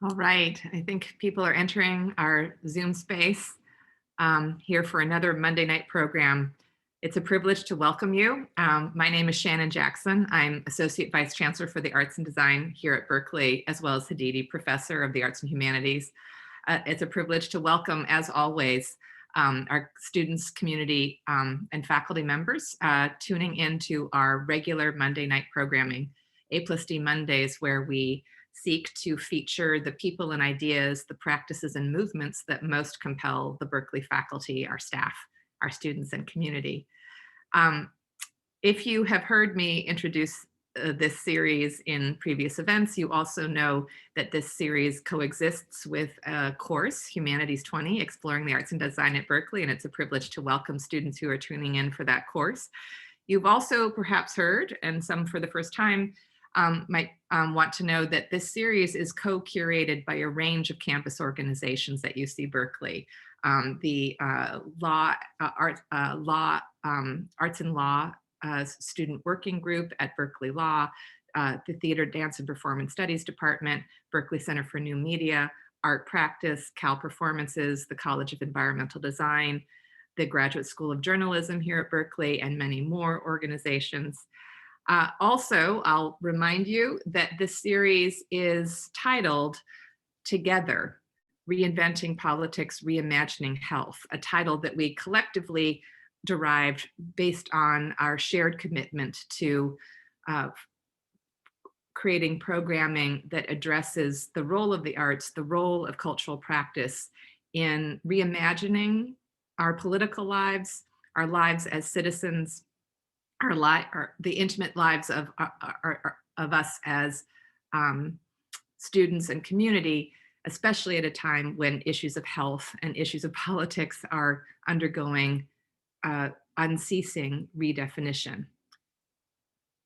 All right, I think people are entering our Zoom space here for another Monday night program. It's a privilege to welcome you. My name is Shannon Jackson. I'm Associate Vice Chancellor for the Arts and Design here at Berkeley, as well as Hadidi Professor of the Arts and Humanities. It's a privilege to welcome, as always, our students, community, and faculty members tuning into our regular Monday night programming, A+D Mondays, where we seek to feature the people and ideas, the practices and movements that most compel the Berkeley faculty, our staff, our students, and community. Um, if you have heard me introduce this series in previous events, you also know that this series coexists with a course, Humanities 20, Exploring the Arts and Design at Berkeley, and it's a privilege to welcome students who are tuning in for that course. You've also perhaps heard, and some for the first time, might want to know that this series is co-curated by a range of campus organizations at UC Berkeley. The Arts and Law Student Working Group at Berkeley Law, the Theater, Dance, and Performance Studies Department, Berkeley Center for New Media, Art Practice, Cal Performances, the College of Environmental Design, the Graduate School of Journalism here at Berkeley, and many more organizations. Also, I'll remind you that this series is titled Together, Reinventing Politics, Reimagining Health, a title that we collectively derived based on our shared commitment to creating programming that addresses the role of the arts, the role of cultural practice in reimagining our political lives, our lives as citizens, the intimate lives of us as students and community, especially at a time when issues of health and issues of politics are undergoing unceasing redefinition.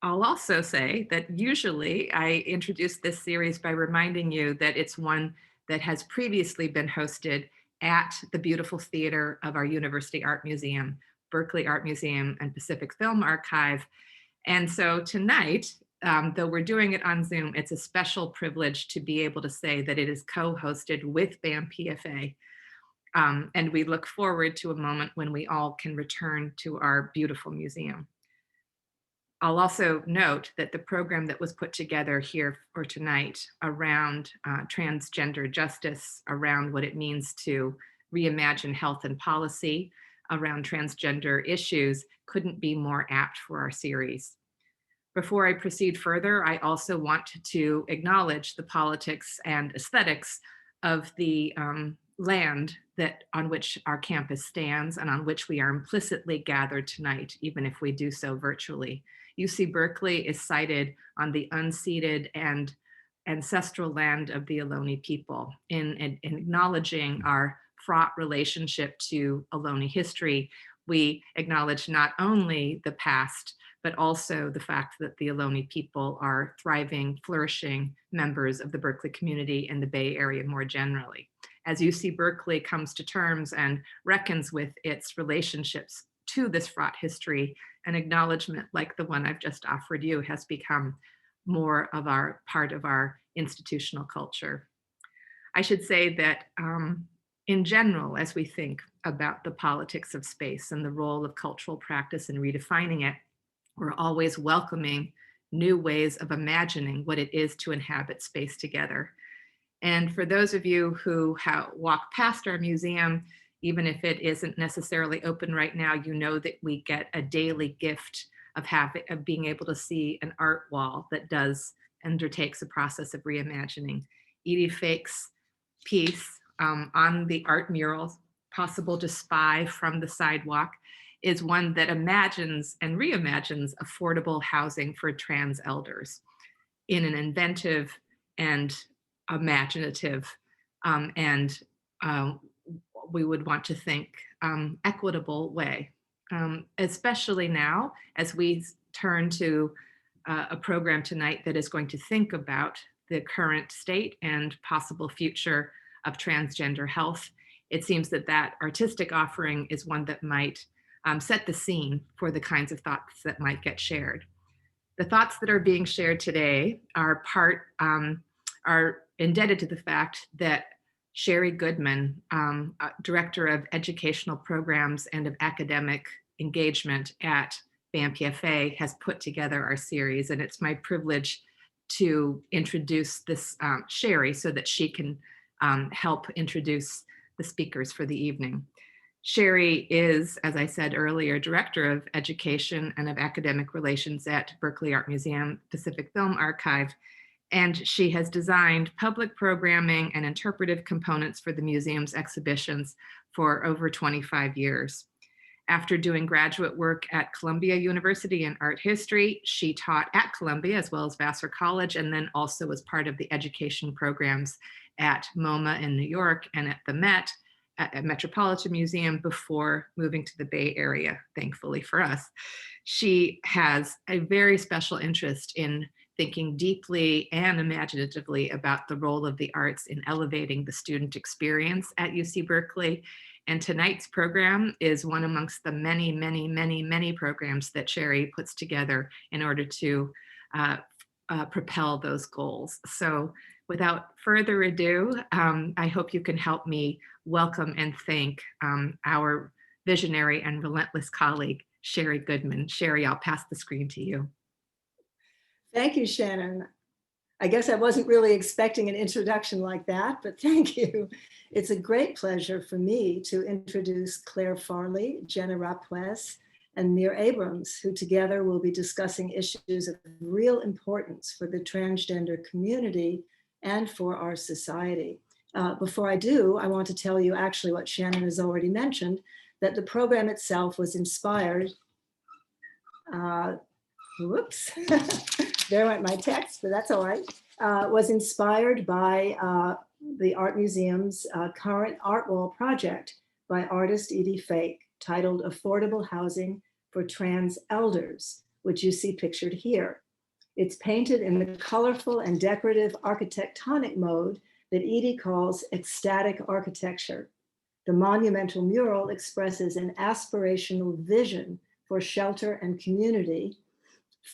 I'll also say that usually I introduce this series by reminding you that it's one that has previously been hosted at the beautiful theater of our University Art Museum, Berkeley Art Museum, and Pacific Film Archive. And so tonight, though we're doing it on Zoom, it's a special privilege to be able to say that it is co-hosted with BAM PFA. And we look forward to a moment when we all can return to our beautiful museum. I'll also note that the program that was put together here for tonight around transgender justice, around what it means to reimagine health and policy, around transgender issues, couldn't be more apt for our series. Before I proceed further, I also want to acknowledge the politics and aesthetics of the land on which our campus stands and on which we are implicitly gathered tonight, even if we do so virtually. UC Berkeley is sited on the unceded and ancestral land of the Ohlone people. In acknowledging our fraught relationship to Ohlone history, we acknowledge not only the past, but also the fact that the Ohlone people are thriving, flourishing members of the Berkeley community and the Bay Area more generally. As UC Berkeley comes to terms and reckons with its relationships to this fraught history, an acknowledgement like the one I've just offered you has become more of our part of our institutional culture. I should say that in general, as we think about the politics of space and the role of cultural practice in redefining it, we're always welcoming new ways of imagining what it is to inhabit space together. And for those of you who walk past our museum, even if it isn't necessarily open right now, you know that we get a daily gift of being able to see an art wall that undertakes a process of reimagining. Edie Fake's piece on the art mural, Possible to Spy from the Sidewalk, is one that imagines and reimagines affordable housing for trans elders in an inventive and imaginative we would want to think equitable way, especially now as we turn to a program tonight that is going to think about the current state and possible future of transgender health. It seems that that artistic offering is one that might set the scene for the kinds of thoughts that might get shared. The thoughts that are being shared today are indebted to the fact that Sherry Goodman, Director of Educational Programs and of Academic Engagement at BAMPFA, has put together our series. And it's my privilege to introduce this Sherry so that she can help introduce the speakers for the evening. Sherry is, as I said earlier, Director of Education and of Academic Relations at Berkeley Art Museum Pacific Film Archive, and she has designed public programming and interpretive components for the museum's exhibitions for over 25 years. After doing graduate work at Columbia University in art history, she taught at Columbia as well as Vassar College, and then also was part of the education programs at MoMA in New York and at the Met, at Metropolitan Museum, before moving to the Bay Area, thankfully for us. She has a very special interest in thinking deeply and imaginatively about the role of the arts in elevating the student experience at UC Berkeley. And tonight's program is one amongst the many, many, many, many programs that Sherry puts together in order to propel those goals. So without further ado, I hope you can help me welcome and thank our visionary and relentless colleague, Sherry Goodman. Sherry, I'll pass the screen to you. Thank you, Shannon. I guess I wasn't really expecting an introduction like that, but thank you. It's a great pleasure for me to introduce Clair Farley, Jenna Rapues, and Mere Abrams, who together will be discussing issues of real importance for the transgender community and for our society. Before I do, I want to tell you actually what Shannon has already mentioned, that the program itself was inspired, whoops, there went my text, but that's all right, was inspired by the Art Museum's current art wall project by artist Edie Fake, titled Affordable Housing for Trans Elders, which you see pictured here. It's painted in the colorful and decorative architectonic mode that Edie calls ecstatic architecture. The monumental mural expresses an aspirational vision for shelter and community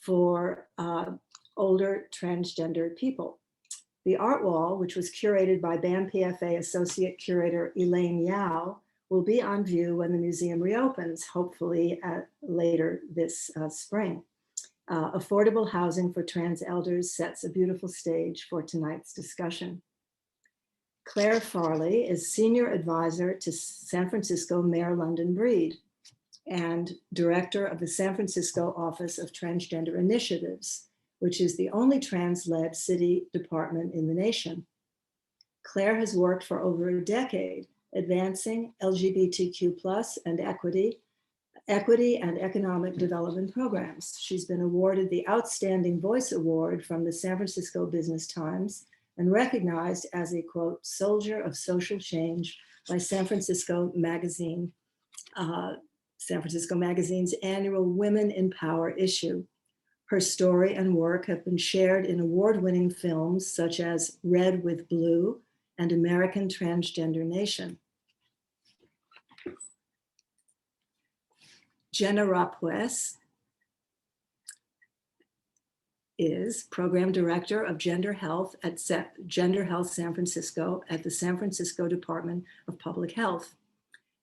for older transgender people. The art wall, which was curated by BAMPFA Associate Curator Elaine Yao, will be on view when the museum reopens, hopefully later this spring. Affordable housing for trans elders sets a beautiful stage for tonight's discussion. Clair Farley is Senior Advisor to San Francisco Mayor London Breed and Director of the San Francisco Office of Transgender Initiatives, which is the only trans-led city department in the nation. Clair has worked for over a decade advancing LGBTQ+ and equity and economic development programs. She's been awarded the Outstanding Voice Award from the San Francisco Business Times and recognized as a, quote, soldier of social change by San Francisco Magazine's annual Women in Power issue. Her story and work have been shared in award-winning films such as Red with Blue and American Transgender Nation. Jenna Rapues is Program Director of Gender Health at Gender Health San Francisco at the San Francisco Department of Public Health.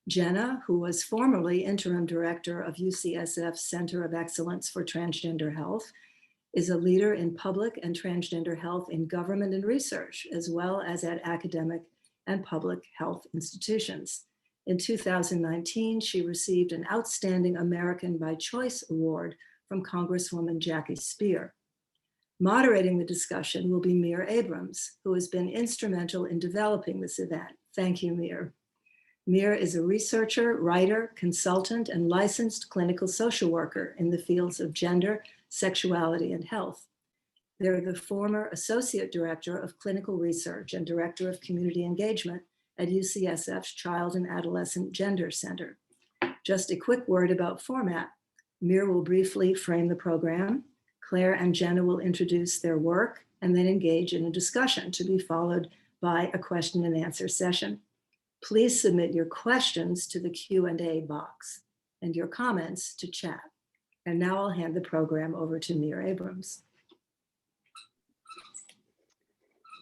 Jenna, who was formerly Interim Director of UCSF's Center of Excellence for Transgender Health, is a leader in public and transgender health in government and research, as well as at academic and public health institutions. In 2019, she received an Outstanding American by Choice Award from Congresswoman Jackie Speer. Moderating the discussion will be Mere Abrams, who has been instrumental in developing this event. Thank you, Mere. Mere is a researcher, writer, consultant, and licensed clinical social worker in the fields of gender, sexuality, and health. They're the former Associate Director of Clinical Research and Director of Community Engagement at UCSF's Child and Adolescent Gender Center. Just a quick word about format. Mere will briefly frame the program. Clair and Jenna will introduce their work and then engage in a discussion to be followed by a question and answer session. Please submit your questions to the Q&A box and your comments to chat. And now I'll hand the program over to Mere Abrams.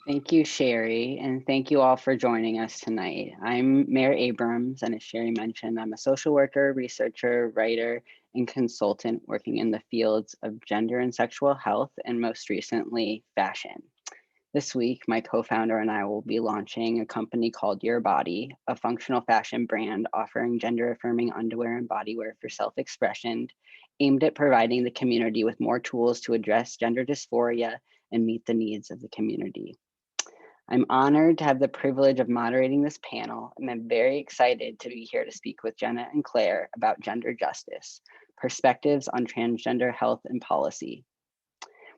Thank you, Sherry, and thank you all for joining us tonight. I'm Mere Abrams, and as Sherry mentioned, I'm a social worker, researcher, writer, and consultant working in the fields of gender and sexual health, and most recently, fashion. This week, my co-founder and I will be launching a company called Your Body, a functional fashion brand offering gender-affirming underwear and bodywear for self-expression, aimed at providing the community with more tools to address gender dysphoria and meet the needs of the community. I'm honored to have the privilege of moderating this panel, and I'm very excited to be here to speak with Jenna and Claire about gender justice, perspectives on transgender health and policy.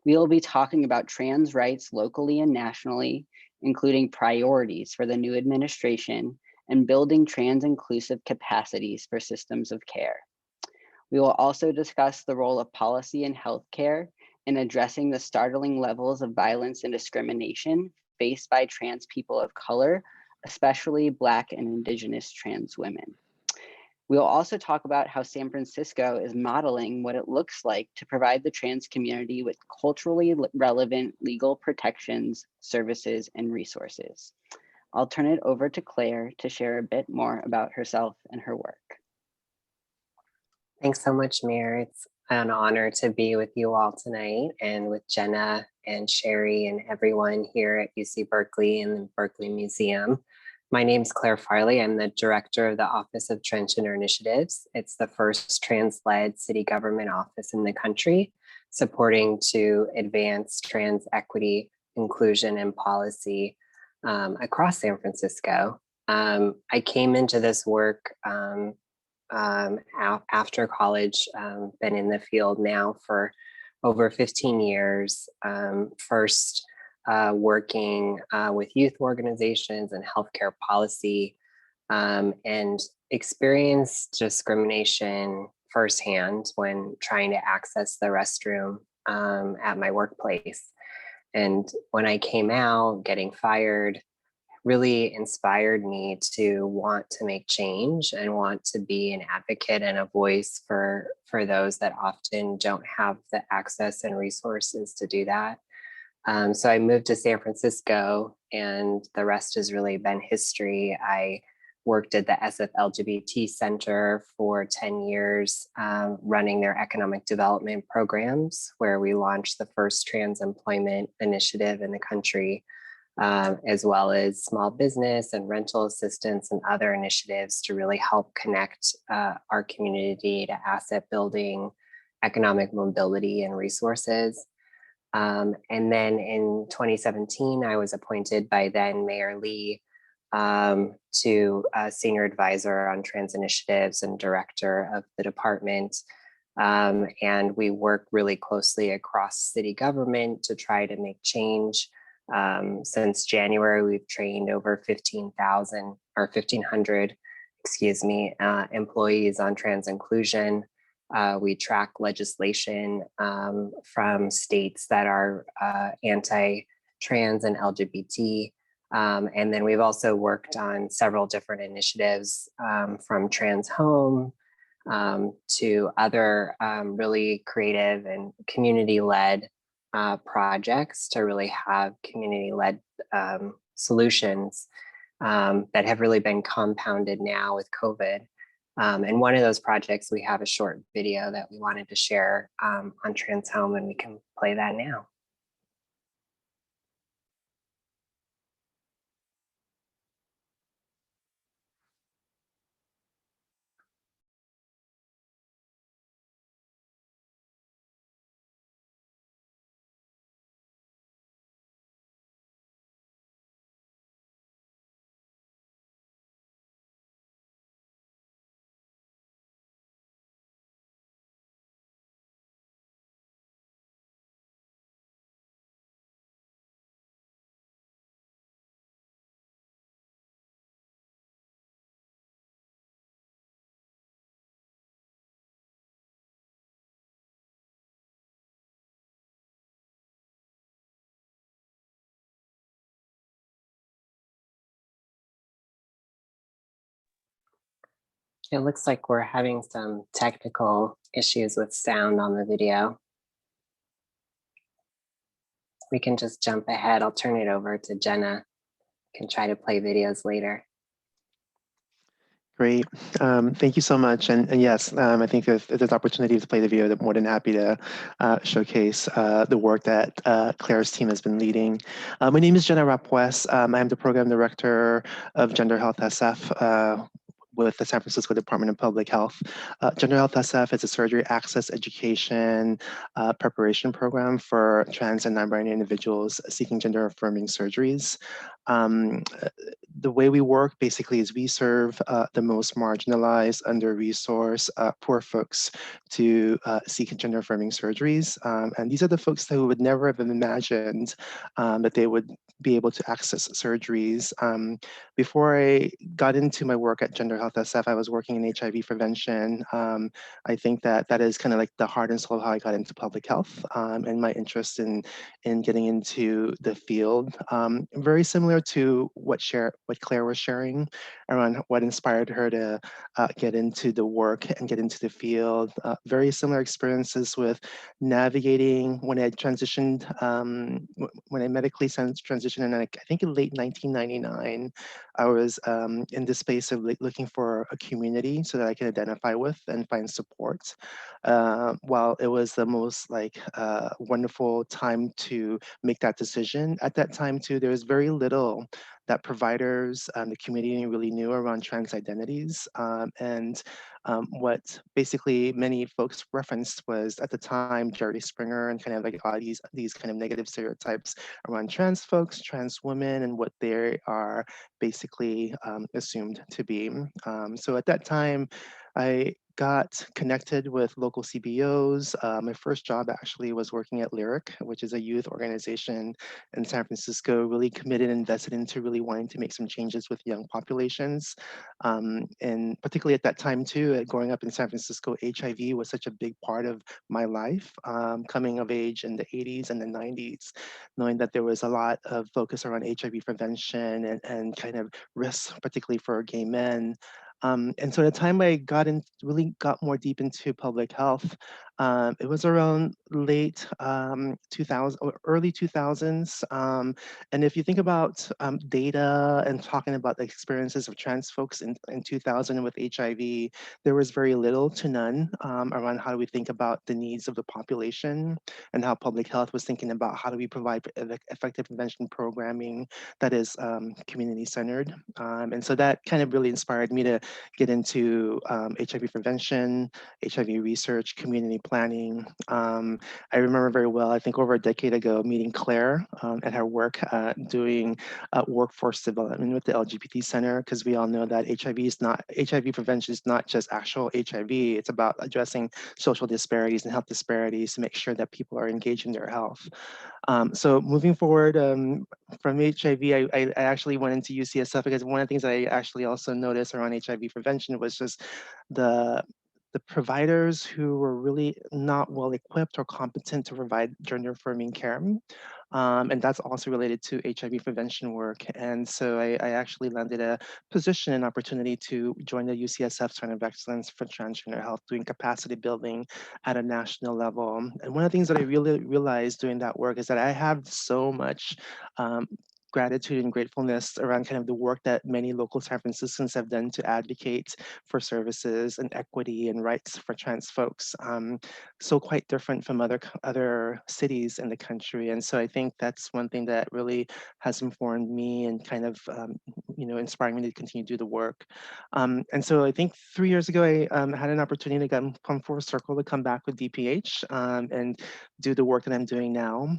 We will be talking about trans rights locally and nationally, including priorities for the new administration and building trans inclusive capacities for systems of care. We will also discuss the role of policy in healthcare in addressing the startling levels of violence and discrimination faced by trans people of color, especially Black and Indigenous trans women. We'll also talk about how San Francisco is modeling what it looks like to provide the trans community with culturally relevant legal protections, services, and resources. I'll turn it over to Claire to share a bit more about herself and her work. Thanks so much, Mir. It's an honor to be with you all tonight and with Jenna and Sherry and everyone here at UC Berkeley and the Berkeley Museum. My name is Claire Farley. I'm the director of the Office of Transgender Initiatives. It's the first trans-led city government office in the country, supporting to advance trans equity, inclusion, and policy across San Francisco. I came into this work after college, been in the field now for over 15 years, first working with youth organizations and healthcare policy, and experienced discrimination firsthand when trying to access the restroom at my workplace. And when I came out, getting fired really inspired me to want to make change and want to be an advocate and a voice for those that often don't have the access and resources to do that. So I moved to San Francisco, and the rest has really been history. I worked at the SF LGBT Center for 10 years, running their economic development programs, where we launched the first trans employment initiative in the country, as well as small business and rental assistance and other initiatives to really help connect our community to asset building, economic mobility, and resources. And then in 2017, I was appointed by then Mayor Lee to senior advisor on trans initiatives and director of the department. And we work really closely across city government to try to make change. Since January, we've trained over 15,000 or 1,500, employees on trans inclusion. We track legislation from states that are anti-trans and LGBT. And then we've also worked on several different initiatives from Trans Home to other really creative and community-led projects to really have community-led solutions that have really been compounded now with COVID. And one of those projects, we have a short video that we wanted to share on Trans Home, and we can play that now. It looks like we're having some technical issues with sound on the video. we can just jump ahead. I'll turn it over to Jenna. Can try to play videos later. Great. Thank you so much. And yes, I think if there's opportunity to play the video, I'm more than happy to showcase the work that Claire's team has been leading. My name is Jenna Rapues. I'm the program director of Gender Health SF with the San Francisco Department of Public Health. Gender Health SF is a surgery access education preparation program for trans and non-binary individuals seeking gender affirming surgeries. The way we work basically is we serve the most marginalized, under-resourced, poor folks to seek gender affirming surgeries. And these are the folks who would never have imagined that they would be able to access surgeries. Before I got into my work at Gender Health SF, I was working in HIV prevention. I think that that is kind of like the heart and soul of how I got into public health and my interest in getting into the field. Very similar to what Claire was sharing around what inspired her to get into the work and get into the field. Very similar experiences with navigating when I transitioned, when I medically transitioned in, I think in late 1999, I was in the space of looking for a community so that I can identify with and find support. While it was the most wonderful time to make that decision, at that time too, there was very little that providers and the community really knew around trans identities. What basically many folks referenced was at the time Jerry Springer and kind of like all these kind of negative stereotypes around trans folks, trans women, and what they are basically assumed to be. So at that time, I got connected with local CBOs. My first job actually was working at Lyric, which is a youth organization in San Francisco, really committed and invested into really wanting to make some changes with young populations. And particularly at that time too, growing up in San Francisco, HIV was such a big part of my life, coming of age in the 80s and the 90s, knowing that there was a lot of focus around HIV prevention and kind of risks, particularly for gay men. And so at the time I really got more deep into public health, it was around late 2000 or early 2000s. And if you think about data and talking about the experiences of trans folks in 2000 with HIV, there was very little to none around how do we think about the needs of the population and how public health was thinking about how do we provide effective prevention programming that is community centered. And so that kind of really inspired me to get into HIV prevention, HIV research, community planning. I remember very well, I think over a decade ago, meeting Claire at her work doing workforce development with the LGBT Center, because we all know that HIV prevention is not just actual HIV, it's about addressing social disparities and health disparities to make sure that people are engaged in their health. So moving forward from HIV, I actually went into UCSF because one of the things I actually also noticed around HIV prevention was just the providers who were really not well equipped or competent to provide gender affirming care. And that's also related to HIV prevention work. And so I actually landed a position and opportunity to join the UCSF Center of Excellence for Transgender Health, doing capacity building at a national level. And one of the things that I really realized doing that work is that I have so much gratitude and gratefulness around kind of the work that many local San Franciscans have done to advocate for services and equity and rights for trans folks. So quite different from other cities in the country. And so I think that's one thing that really has informed me and kind of, inspiring me to continue to do the work. And so I think 3 years ago, I had an opportunity to come full circle to come back with DPH and do the work that I'm doing now.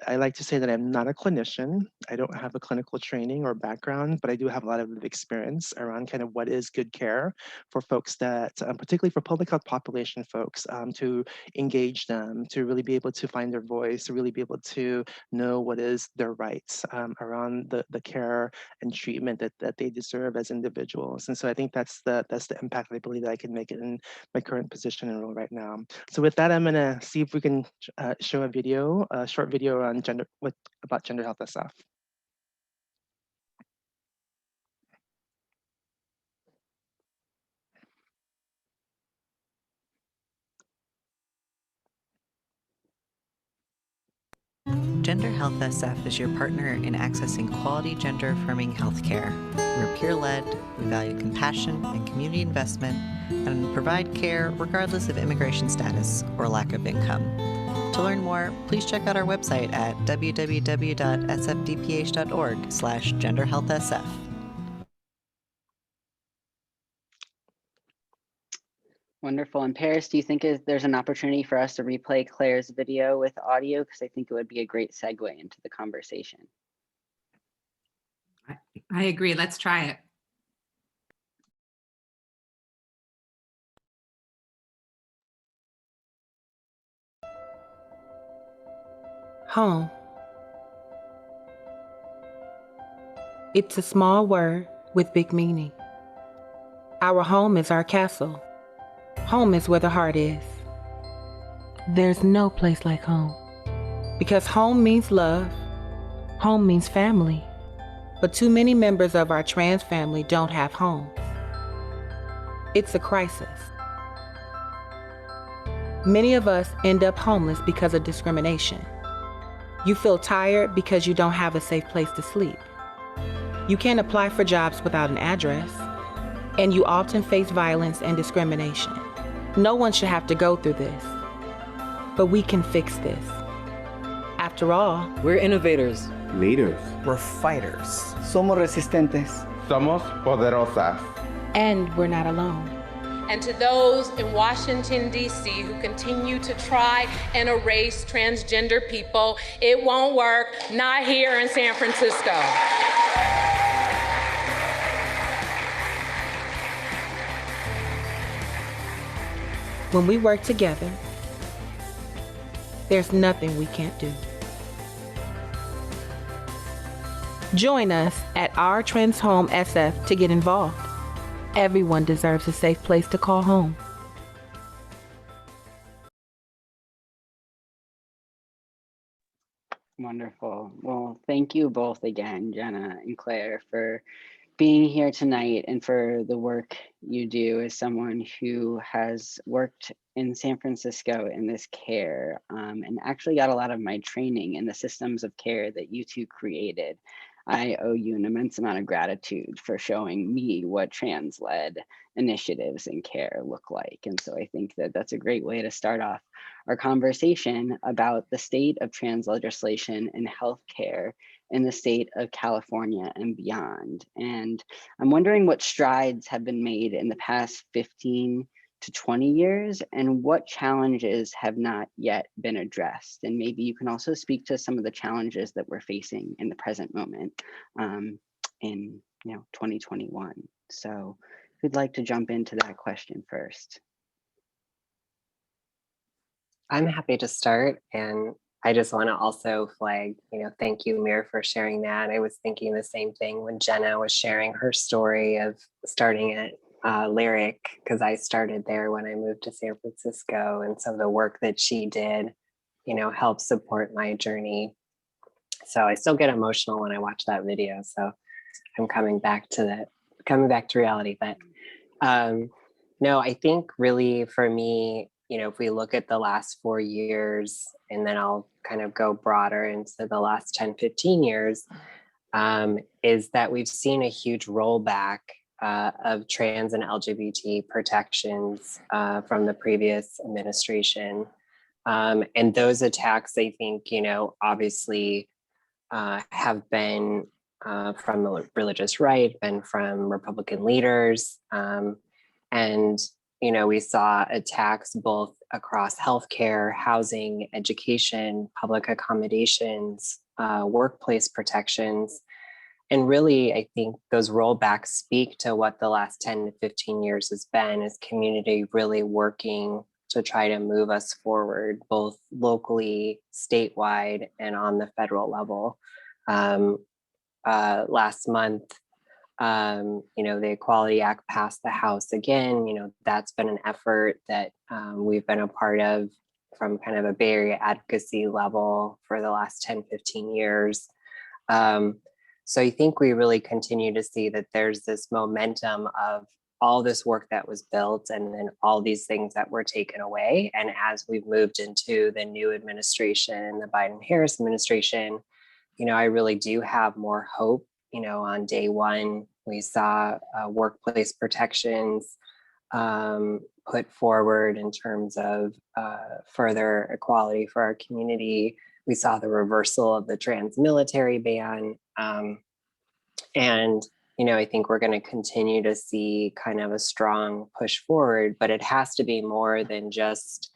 I like to say that I'm not a clinician. I don't have a clinical training or background, but I do have a lot of experience around kind of what is good care for folks that, particularly for public health population folks, to engage them, to really be able to find their voice, to really be able to know what is their rights around the care and treatment that they deserve as individuals. And so I think that's the impact that I believe that I can make it in my current position and role right now. So with that, I'm gonna see if we can show a short video on about Gender Health SF. Gender Health SF is your partner in accessing quality gender-affirming healthcare. We're peer-led, we value compassion and community investment, and provide care regardless of immigration status or lack of income. To learn more, please check out our website at www.sfdph.org/genderhealthsf. Wonderful. And Paris, do you think there's an opportunity for us to replay Claire's video with audio? Because I think it would be a great segue into the conversation. I agree. Let's try it. Home. It's a small word with big meaning. Our home is our castle. Home is where the heart is. There's no place like home. Because home means love. Home means family. But too many members of our trans family don't have homes. It's a crisis. Many of us end up homeless because of discrimination. You feel tired because you don't have a safe place to sleep. You can't apply for jobs without an address. And you often face violence and discrimination. No one should have to go through this. But we can fix this. After all, we're innovators. Leaders. We're fighters. Somos resistentes. Somos poderosas. And we're not alone. And to those in Washington, D.C. who continue to try and erase transgender people, it won't work, not here in San Francisco. When we work together, there's nothing we can't do. Join us at Our Trans Home SF to get involved. Everyone deserves a safe place to call home. Wonderful. Well, thank you both again, Jenna and Claire, for being here tonight and for the work you do as someone who has worked in San Francisco in this care and actually got a lot of my training in the systems of care that you two created. I owe you an immense amount of gratitude for showing me what trans-led initiatives in care look like. And so I think that that's a great way to start off our conversation about the state of trans legislation in healthcare in the state of California and beyond. And I'm wondering what strides have been made in the past 15 to 20 years and what challenges have not yet been addressed. And maybe you can also speak to some of the challenges that we're facing in the present moment in 2021. So who'd like to jump into that question first? I'm happy to start, and I just want to also flag, thank you, Mere, for sharing that. I was thinking the same thing when Jenna was sharing her story of starting at Lyric, because I started there when I moved to San Francisco, and so the work that she did, helped support my journey. So I still get emotional when I watch that video. So I'm coming back to reality. But no, I think really for me, if we look at the last 4 years, and then I'll kind of go broader into the last 10, 15 years, is that we've seen a huge rollback of trans and LGBT protections from the previous administration. And those attacks, I think, obviously have been from the religious right, been from Republican leaders. And we saw attacks both across healthcare, housing, education, public accommodations, workplace protections. And really, I think those rollbacks speak to what the last 10 to 15 years has been, is community really working to try to move us forward, both locally, statewide, and on the federal level. Last month, the Equality Act passed the House again. That's been an effort that we've been a part of from kind of a Bay Area advocacy level for the last 10, 15 years. So I think we really continue to see that there's this momentum of all this work that was built and then all these things that were taken away. And as we've moved into the new administration, the Biden-Harris administration, I really do have more hope. On day one, we saw workplace protections put forward in terms of further equality for our community. We saw the reversal of the trans military ban. And I think we're going to continue to see kind of a strong push forward, but it has to be more than just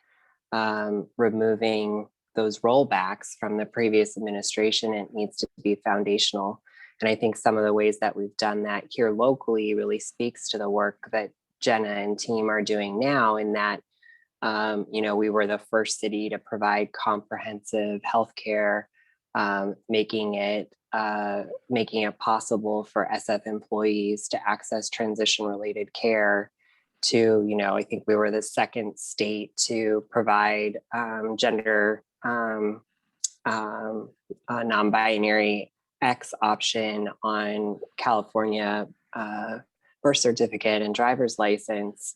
removing those rollbacks from the previous administration. It needs to be foundational. And I think some of the ways that we've done that here locally really speaks to the work that Jenna and team are doing now, in that, we were the first city to provide comprehensive healthcare, making it possible for SF employees to access transition-related care. To, I think we were the second state to provide gender non-binary X option on California birth certificate and driver's license,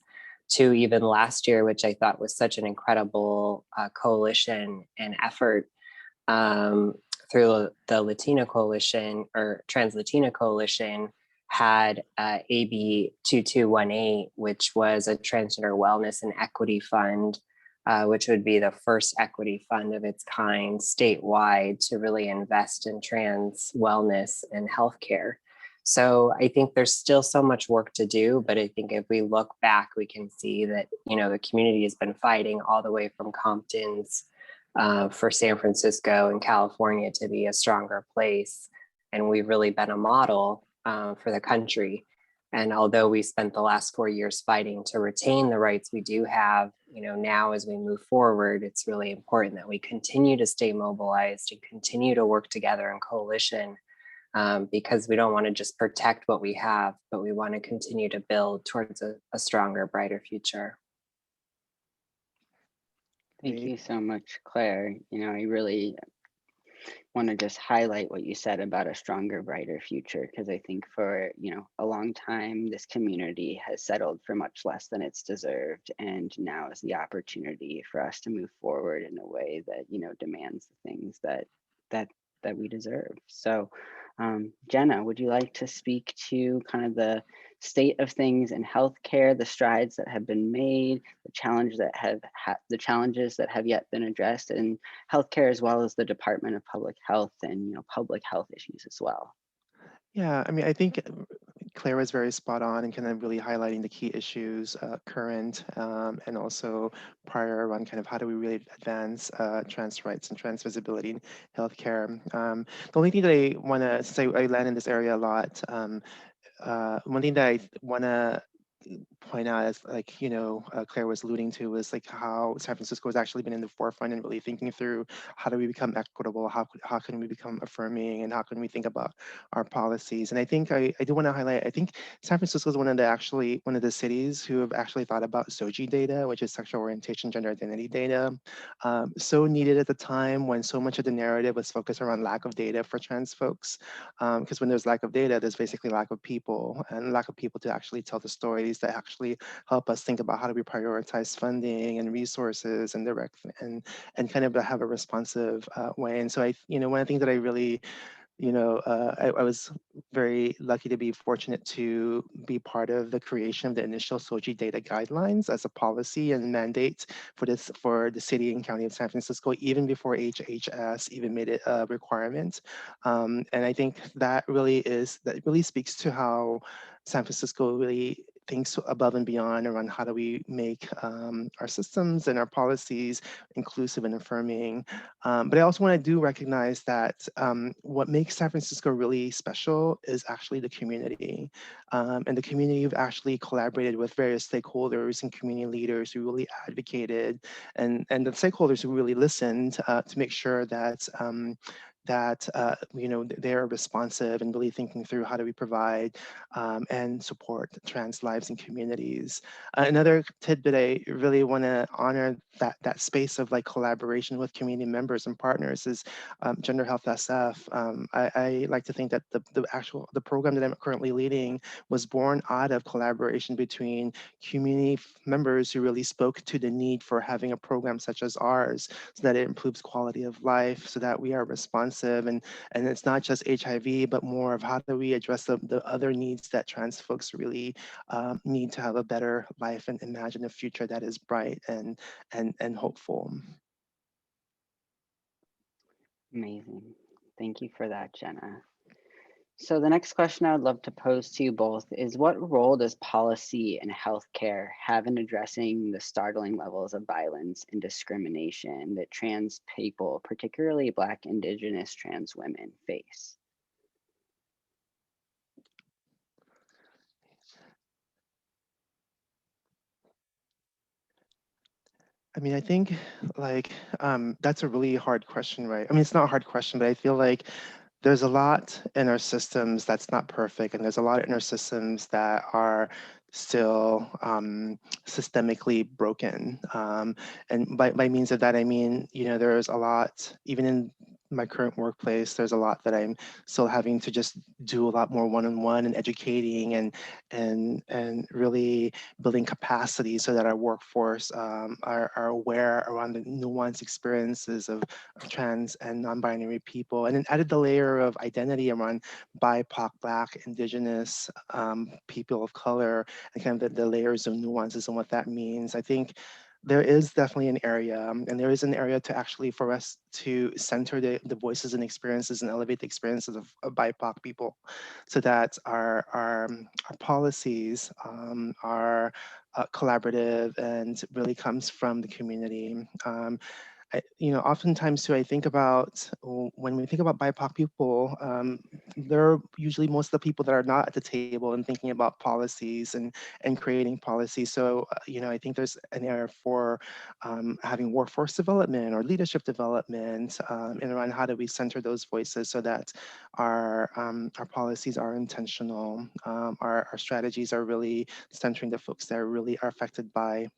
to even last year, which I thought was such an incredible coalition and effort through the Latina Coalition, or Trans Latina Coalition, had AB 2218, which was a transgender wellness and equity fund, which would be the first equity fund of its kind statewide to really invest in trans wellness and healthcare. So I think there's still so much work to do, but I think if we look back, we can see that, the community has been fighting all the way from Compton's for San Francisco and California to be a stronger place. And we've really been a model for the country. And although we spent the last 4 years fighting to retain the rights we do have, now as we move forward, it's really important that we continue to stay mobilized and continue to work together in coalition, because we don't want to just protect what we have, but we want to continue to build towards a stronger, brighter future. Thank you so much, Claire. I really want to just highlight what you said about a stronger, brighter future, because I think for, a long time, this community has settled for much less than it's deserved. And now is the opportunity for us to move forward in a way that, demands the things that we deserve. So, Jenna, would you like to speak to kind of the state of things in healthcare, the strides that have been made, the challenges that have yet been addressed in healthcare, as well as the Department of Public Health and public health issues as well? Yeah, I think Claire was very spot on and kind of really highlighting the key issues, current and also prior, on kind of how do we really advance trans rights and trans visibility in healthcare. The only thing that I want to, since I land in this area a lot, one thing that I want to point out is, like, Claire was alluding to, was like how San Francisco has actually been in the forefront and really thinking through how do we become equitable, how can we become affirming, and how can we think about our policies. And I think I do want to highlight, I think San Francisco is one of the cities who have actually thought about SOGI data, which is sexual orientation, gender identity data. So needed at the time when so much of the narrative was focused around lack of data for trans folks, because when there's lack of data, there's basically lack of people, and lack of people to actually tell the stories that actually help us think about how do we prioritize funding and resources and direct and kind of have a responsive way. And so one of the things that I really, I was very lucky to be fortunate to be part of the creation of the initial SOGI data guidelines as a policy and mandate for the city and county of San Francisco, even before HHS even made it a requirement. And I think that really speaks to how San Francisco really thinks above and beyond around how do we make our systems and our policies inclusive and affirming. But I also want to recognize that what makes San Francisco really special is actually the community. And the community have actually collaborated with various stakeholders and community leaders who really advocated, and the stakeholders who really listened to make sure that that they're responsive and really thinking through how do we provide and support trans lives and communities. Another tidbit, I really want to honor that space of like collaboration with community members and partners is Gender Health SF. I like to think that the program that I'm currently leading was born out of collaboration between community members who really spoke to the need for having a program such as ours, so that it improves quality of life, so that we are responsive, and it's not just HIV, but more of how do we address the other needs that trans folks really need to have a better life and imagine a future that is bright and hopeful. Amazing. Thank you for that, Jenna. So the next question I would love to pose to you both is, what role does policy and healthcare have in addressing the startling levels of violence and discrimination that trans people, particularly Black, Indigenous trans women, face? I mean, I think like that's a really hard question, right? I mean, it's not a hard question, but I feel like there's a lot in our systems that's not perfect, and there's a lot in our systems that are still systemically broken. And by means of that, I mean, there's a lot, even in my current workplace, there's a lot that I'm still having to just do a lot more one-on-one and educating and really building capacity so that our workforce are aware around the nuanced experiences of trans and non-binary people. And then added the layer of identity around BIPOC, Black, Indigenous people of color, and kind of the layers of nuances and what that means. I think there is definitely an area, and there is an area to actually for us to center the voices and experiences and elevate the experiences of BIPOC people, so that our policies are collaborative and really comes from the community. Oftentimes too, I think about when we think about BIPOC people, they're usually most of the people that are not at the table and thinking about policies and creating policies. So, I think there's an area for having workforce development or leadership development and around how do we center those voices so that our policies are intentional, our strategies are really centering the folks that really are affected by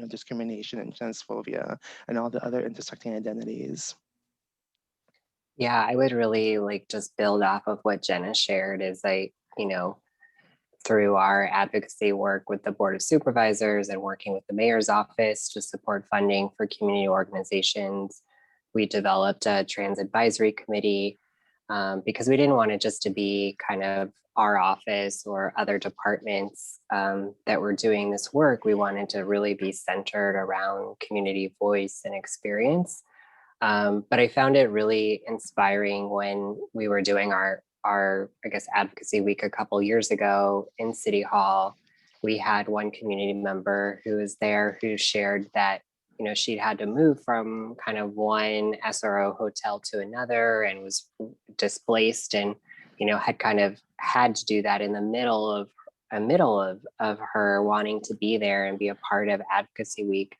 discrimination and transphobia and all the other intersecting identities. Yeah, I would really like just build off of what Jenna shared is through our advocacy work with the Board of Supervisors and working with the mayor's office to support funding for community organizations, we developed a trans advisory committee because we didn't want it just to be kind of our office or other departments that were doing this work. We wanted to really be centered around community voice and experience. But I found it really inspiring when we were doing our I guess advocacy week a couple years ago in City Hall. We had one community member who was there who shared that she'd had to move from kind of one SRO hotel to another and was displaced, and had kind of had to do that in the middle of her wanting to be there and be a part of advocacy week,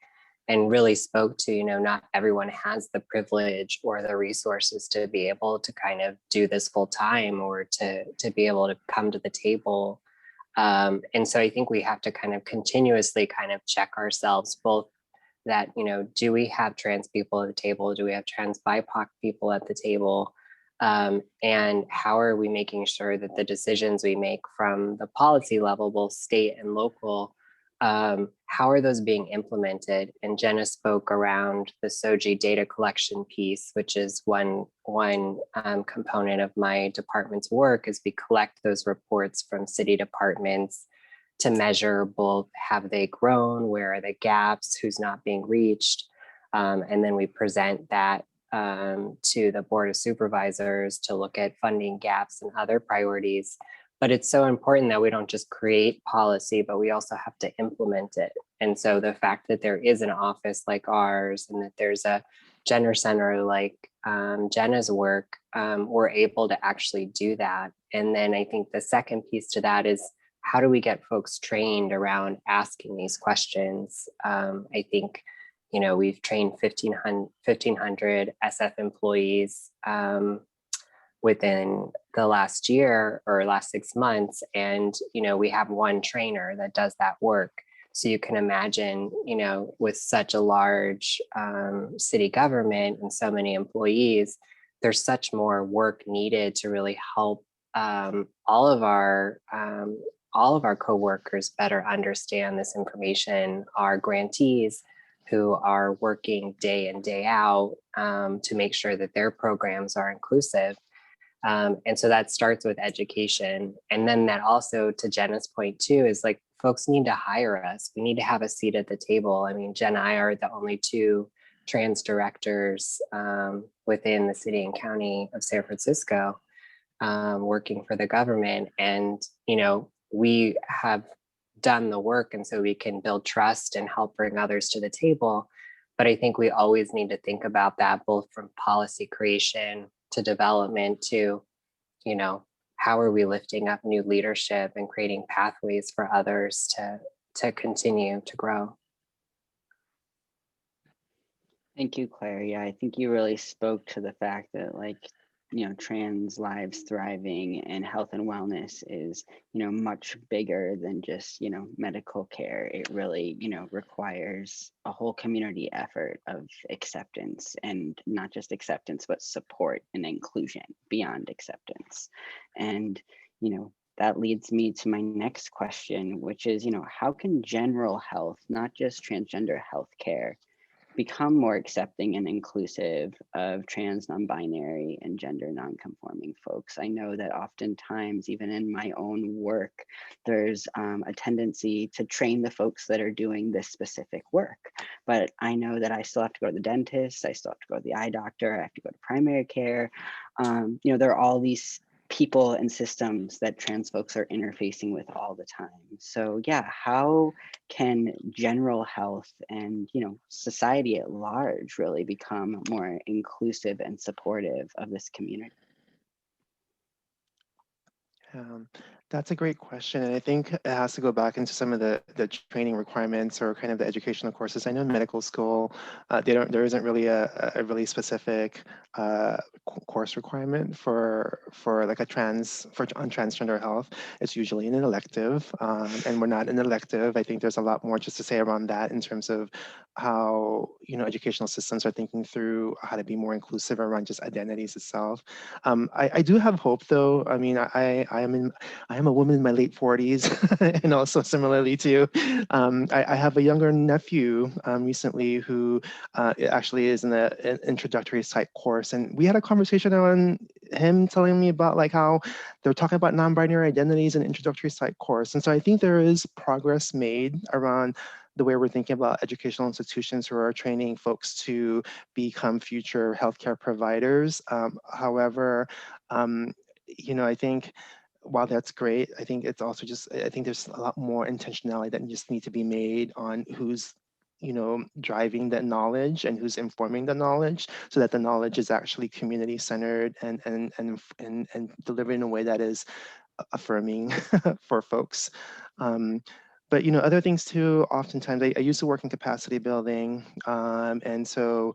and really spoke to, not everyone has the privilege or the resources to be able to kind of do this full time or to be able to come to the table. And so I think we have to kind of continuously kind of check ourselves both that, do we have trans people at the table? Do we have trans BIPOC people at the table? And how are we making sure that the decisions we make from the policy level, both state and local, how are those being implemented? And Jenna spoke around the SOGI data collection piece, which is one component of my department's work, is we collect those reports from city departments to measure both have they grown, where are the gaps, who's not being reached, and then we present that to the Board of Supervisors to look at funding gaps and other priorities. But it's so important that we don't just create policy, but we also have to implement it. And so the fact that there is an office like ours and that there's a gender center like Jenna's work, we're able to actually do that. And then I think the second piece to that is, how do we get folks trained around asking these questions? I think, we've trained 1,500 SF employees within the last year or last 6 months. And, we have one trainer that does that work. So you can imagine, with such a large city government and so many employees, there's such more work needed to really help all of our coworkers better understand this information, our grantees who are working day in, day out to make sure that their programs are inclusive. And so that starts with education. And then that also, to Jenna's point too, is like folks need to hire us. We need to have a seat at the table. I mean, Jen and I are the only two trans directors within the city and county of San Francisco working for the government. And, we have done the work, and so we can build trust and help bring others to the table. But I think we always need to think about that, both from policy creation to development to, how are we lifting up new leadership and creating pathways for others to continue to grow. Thank you, Claire. Yeah, I think you really spoke to the fact that trans lives thriving and health and wellness is, much bigger than just, medical care. It really, requires a whole community effort of acceptance, and not just acceptance, but support and inclusion beyond acceptance. And, that leads me to my next question, which is, how can general health, not just transgender healthcare, become more accepting and inclusive of trans, non-binary, and gender non-conforming folks? I know that oftentimes, even in my own work, there's a tendency to train the folks that are doing this specific work. But I know that I still have to go to the dentist, I still have to go to the eye doctor, I have to go to primary care. There are all these people and systems that trans folks are interfacing with all the time. So yeah, how can general health and society at large really become more inclusive and supportive of this community? That's a great question. And I think it has to go back into some of the training requirements or kind of the educational courses. I know in medical school, there isn't really a really specific course requirement for like on transgender health. It's usually an elective, and we're not an elective. I think there's a lot more just to say around that in terms of how educational systems are thinking through how to be more inclusive around just identities itself. I do have hope, though. I mean, I am a woman in my late 40s, and also similarly to you, I have a younger nephew recently who actually is in an introductory psych course, and we had a conversation on him telling me about like how they're talking about non-binary identities in introductory psych course. And so I think there is progress made around the way we're thinking about educational institutions who are training folks to become future healthcare providers. However, I think while that's great, I think it's also I think there's a lot more intentionality that just need to be made on who's driving that knowledge and who's informing the knowledge, so that the knowledge is actually community centered and delivered in a way that is affirming for folks. But other things too, oftentimes I used to work in capacity building, and so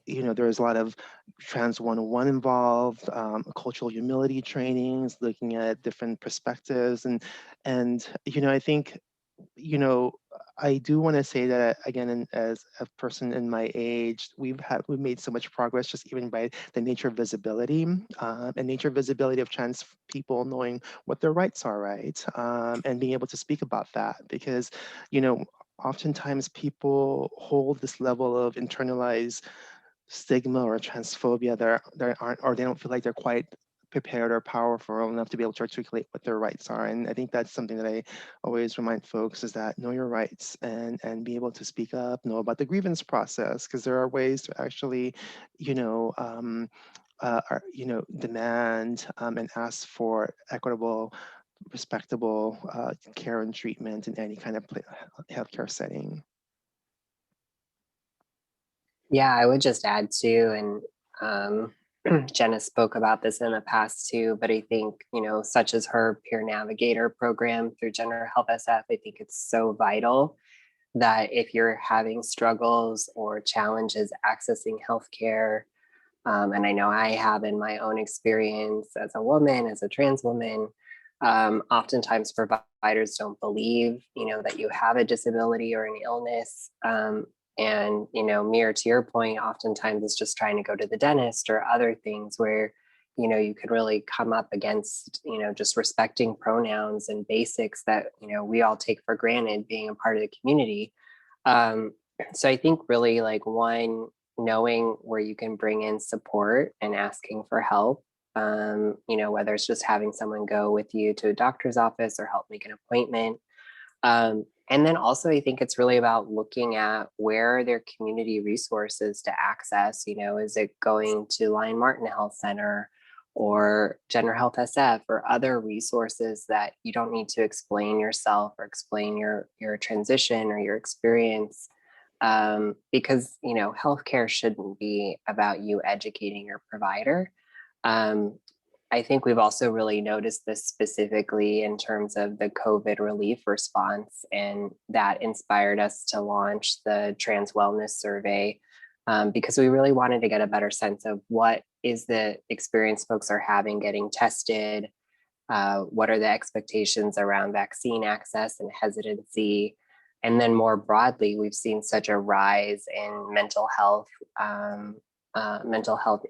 there's a lot of Trans 101 involved, cultural humility trainings, looking at different perspectives, and I think I do want to say that again, as a person in my age, we've made so much progress just even by the nature of visibility, and nature of visibility of trans people knowing what their rights are, right, and being able to speak about that, because oftentimes people hold this level of internalized stigma or transphobia that aren't, or they don't feel like they're quite prepared or powerful enough to be able to articulate what their rights are. And I think that's something that I always remind folks, is that know your rights and be able to speak up, know about the grievance process, because there are ways to actually, demand and ask for equitable, respectable care and treatment in any kind of healthcare setting. Yeah, I would just add too, and Jenna spoke about this in the past too, but I think, such as her peer navigator program through Gender Health SF, I think it's so vital that if you're having struggles or challenges accessing healthcare, and I know I have in my own experience as a woman, as a trans woman, oftentimes providers don't believe, that you have a disability or an illness. And, Mere, to your point, oftentimes it's just trying to go to the dentist or other things where, you could really come up against, just respecting pronouns and basics that, we all take for granted being a part of the community. So I think really like one, knowing where you can bring in support and asking for help, whether it's just having someone go with you to a doctor's office or help make an appointment. And then also, I think it's really about looking at where are their community resources to access. Is it going to Lion Martin Health Center or Gender Health SF or other resources that you don't need to explain yourself or explain your transition or your experience? Because healthcare shouldn't be about you educating your provider. I think we've also really noticed this specifically in terms of the COVID relief response, and that inspired us to launch the Trans Wellness Survey, because we really wanted to get a better sense of what is the experience folks are having getting tested, what are the expectations around vaccine access and hesitancy. And then more broadly, we've seen such a rise in mental health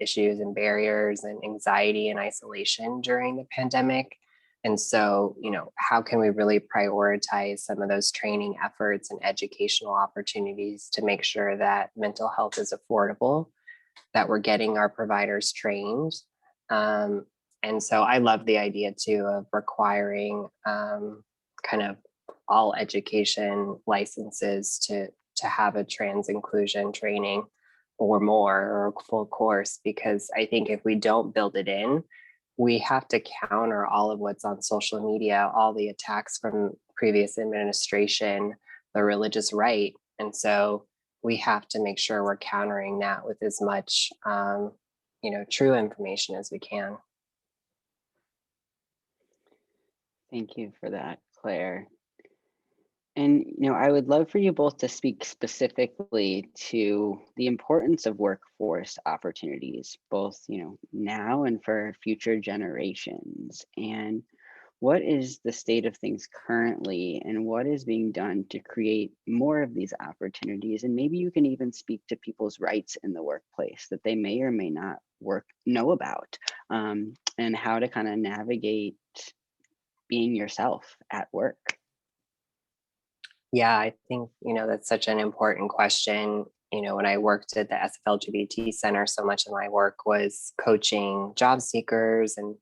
issues and barriers and anxiety and isolation during the pandemic. And so, how can we really prioritize some of those training efforts and educational opportunities to make sure that mental health is affordable, that we're getting our providers trained? And so I love the idea too of requiring kind of all education licenses to have a trans inclusion training or more, or a full course, because I think if we don't build it in, we have to counter all of what's on social media, all the attacks from previous administration, the religious right. And so we have to make sure we're countering that with as much true information as we can. Thank you for that, Claire. And, I would love for you both to speak specifically to the importance of workforce opportunities, both, now and for future generations. And what is the state of things currently, and what is being done to create more of these opportunities? And maybe you can even speak to people's rights in the workplace that they may or may not know about, and how to kind of navigate being yourself at work. Yeah, I think, that's such an important question. When I worked at the SFLGBT Center, so much of my work was coaching job seekers and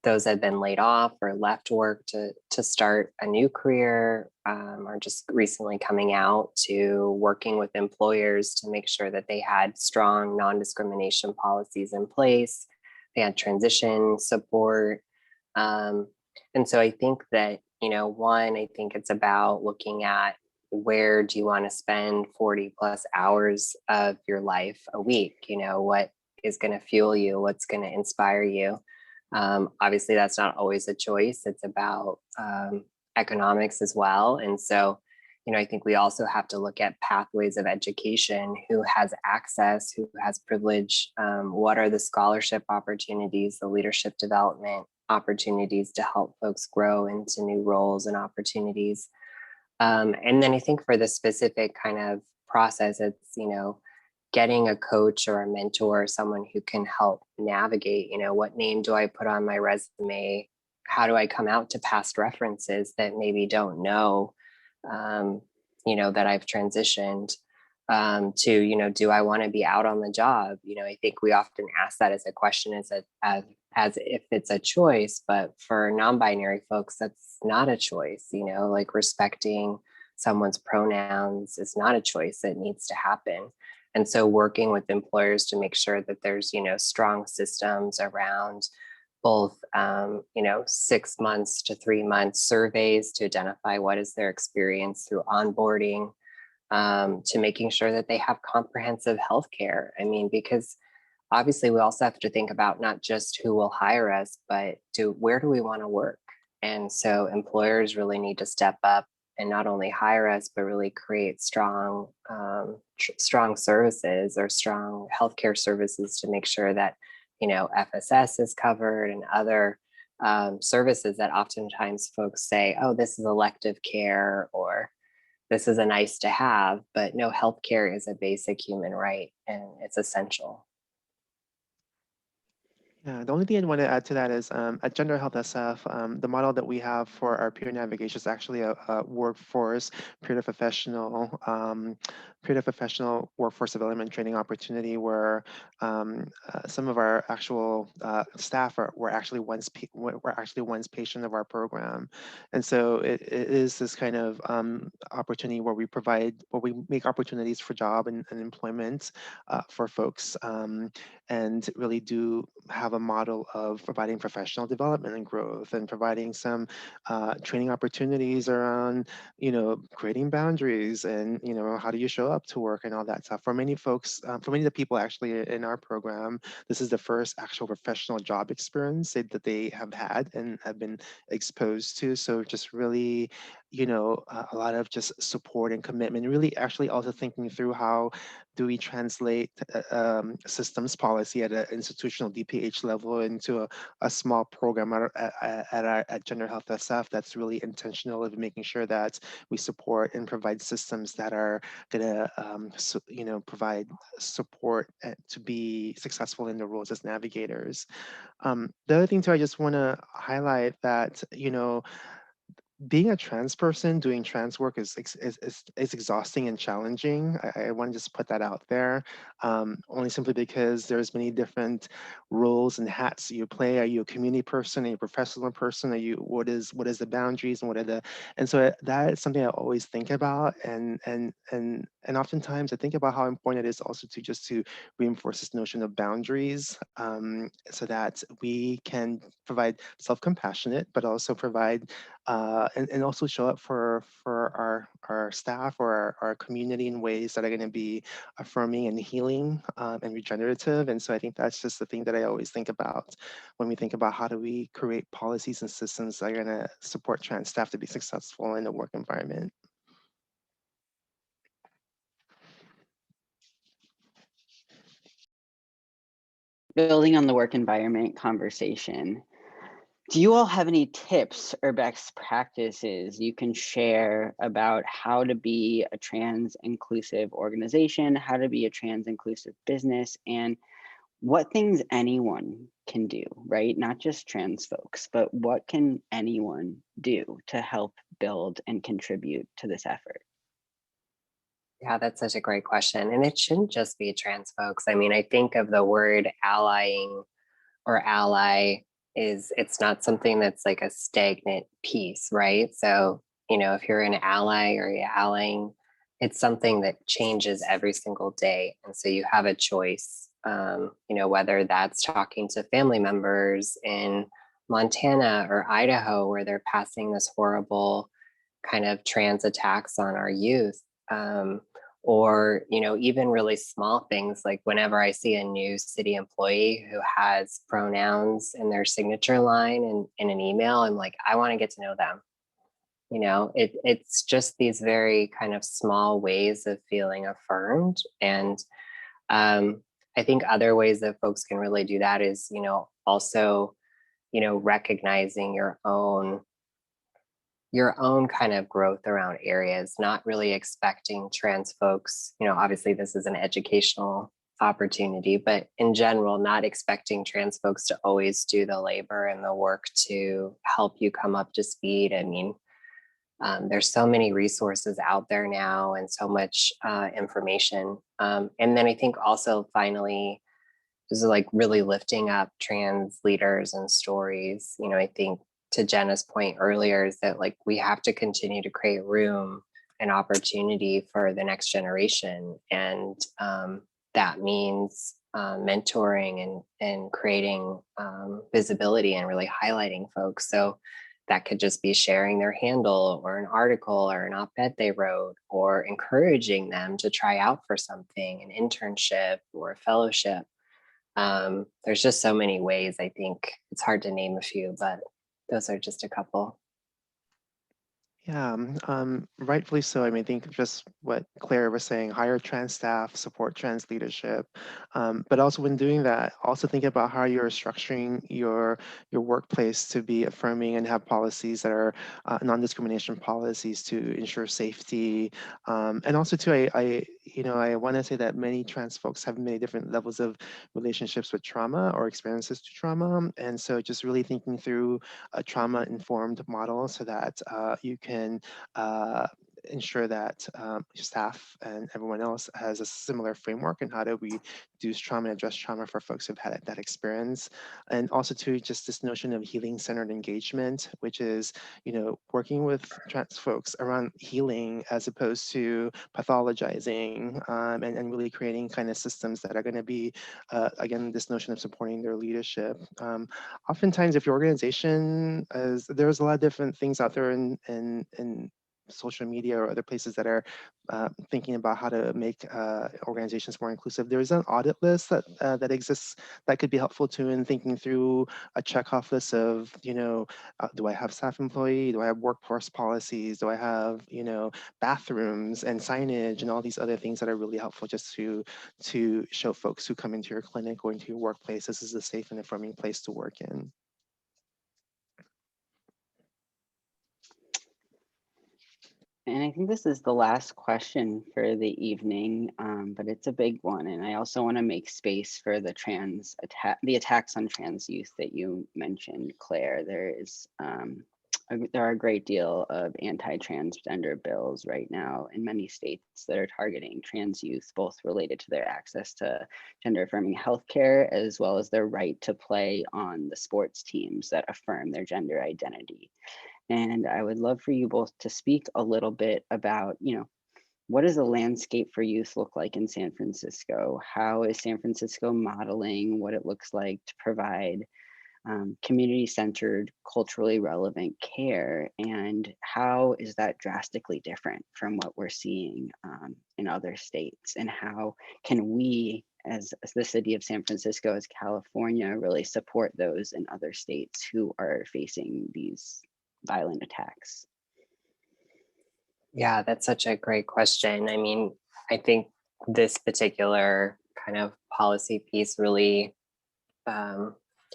those that had been laid off or left work to start a new career, or just recently coming out, to working with employers to make sure that they had strong non-discrimination policies in place. They had transition support. And so I think that, I think it's about looking at where do you want to spend 40 plus hours of your life a week? What is going to fuel you? What's going to inspire you? Obviously, that's not always a choice. It's about economics as well. And so, I think we also have to look at pathways of education, who has access, who has privilege, what are the scholarship opportunities, the leadership development opportunities to help folks grow into new roles and opportunities. And then I think for the specific kind of process, it's, getting a coach or a mentor, someone who can help navigate, what name do I put on my resume? How do I come out to past references that maybe don't know, that I've transitioned, to, do I want to be out on the job? I think we often ask that as a question, as if it's a choice, but for non-binary folks, that's not a choice. Like respecting someone's pronouns is not a choice. It needs to happen. And so working with employers to make sure that there's, strong systems around both, 6 months to 3 months surveys to identify what is their experience through onboarding, to making sure that they have comprehensive health care. I mean, because obviously we also have to think about not just who will hire us, but where do we want to work? And so employers really need to step up and not only hire us, but really create strong, strong services or strong healthcare services to make sure that, you know, FSS is covered and other services that oftentimes folks say, oh, this is elective care or this is a nice to have, but no, healthcare is a basic human right and it's essential. Yeah, the only thing I'd want to add to that is at Gender Health SF, the model that we have for our peer navigation is actually a workforce peer-to-professional workforce development training opportunity where some of our actual staff were actually once patient of our program, and so it is this kind of opportunity where we make opportunities for job and employment for folks, and really do have a model of providing professional development and growth and providing some training opportunities around, you know, creating boundaries and, you know, how do you show up to work and all that stuff. For many folks, for many of the people actually in our program, this is the first actual professional job experience that they have had and have been exposed to. So just really, you know, a lot of just support and commitment, really actually also thinking through how do we translate systems policy at an institutional DPH level into a small program at Gender Health SF that's really intentional of making sure that we support and provide systems that are going to, you know, provide support to be successful in the roles as navigators. The other thing too, I just want to highlight that, you know, being a trans person doing trans work is exhausting and challenging. I want to just put that out there, only simply because there's many different roles and hats you play. Are you a community person? Are you a professional person? Are you what is the boundaries and what are the, and so that is something I always think about, and oftentimes I think about how important it is also to reinforce this notion of boundaries, so that we can provide self-compassionate, but also provide and also show up for our staff or our community in ways that are going to be affirming and healing and regenerative. And so I think that's just the thing that I always think about when we think about how do we create policies and systems that are going to support trans staff to be successful in the work environment. Building on the work environment conversation, do you all have any tips or best practices you can share about how to be a trans inclusive organization, how to be a trans inclusive business, and what things anyone can do, right? Not just trans folks, but what can anyone do to help build and contribute to this effort? Yeah, that's such a great question. And it shouldn't just be trans folks. I mean, I think of the word allying or ally is it's not something that's like a stagnant piece, right? So, you know, if you're an ally or you're allying, it's something that changes every single day. And so you have a choice, you know, whether that's talking to family members in Montana or Idaho, where they're passing this horrible kind of trans attacks on our youth. Or, you know, even really small things like whenever I see a new city employee who has pronouns in their signature line in an email, I'm like, I want to get to know them. You know, it's just these very kind of small ways of feeling affirmed. And I think other ways that folks can really do that is, you know, also, you know, recognizing your own kind of growth around areas, not really expecting trans folks, you know, obviously this is an educational opportunity, but in general, not expecting trans folks to always do the labor and the work to help you come up to speed. I mean, there's so many resources out there now and so much information. And then I think also finally, this is like really lifting up trans leaders and stories. You know, I think to Jenna's point earlier is that like we have to continue to create room and opportunity for the next generation. And that means mentoring and creating visibility and really highlighting folks. So that could just be sharing their handle or an article or an op-ed they wrote, or encouraging them to try out for something, an internship or a fellowship. There's just so many ways. I think it's hard to name a few, but those are just a couple. Yeah, rightfully so. I mean, I think just what Claire was saying, hire trans staff, support trans leadership, but also when doing that, also think about how you're structuring your workplace to be affirming and have policies that are non-discrimination policies to ensure safety, and also too, I want to say that many trans folks have many different levels of relationships with trauma or experiences to trauma, and so just really thinking through a trauma-informed model so that you can uh, ensure that staff and everyone else has a similar framework and how to reduce trauma and address trauma for folks who've had that experience. And also to just this notion of healing-centered engagement, which is, working with trans folks around healing as opposed to pathologizing, and really creating kind of systems that are going to be, again, this notion of supporting their leadership. Oftentimes, if your organization there's a lot of different things out there in social media or other places that are thinking about how to make organizations more inclusive. There's an audit list that exists that could be helpful too in thinking through a checkoff list of, do I have staff employee? Do I have workforce policies? Do I have, bathrooms and signage and all these other things that are really helpful just to show folks who come into your clinic or into your workplace, this is a safe and affirming place to work in. And I think this is the last question for the evening, but it's a big one. And I also want to make space for the attacks on trans youth that you mentioned, Claire. There are a great deal of anti-transgender bills right now in many states that are targeting trans youth, both related to their access to gender-affirming healthcare, as well as their right to play on the sports teams that affirm their gender identity. And I would love for you both to speak a little bit about, what does the landscape for youth look like in San Francisco? How is San Francisco modeling what it looks like to provide community-centered, culturally relevant care? And how is that drastically different from what we're seeing in other states? And how can we, as the city of San Francisco, as California, really support those in other states who are facing these violent attacks? Yeah, that's such a great question. I mean, I think this particular kind of policy piece really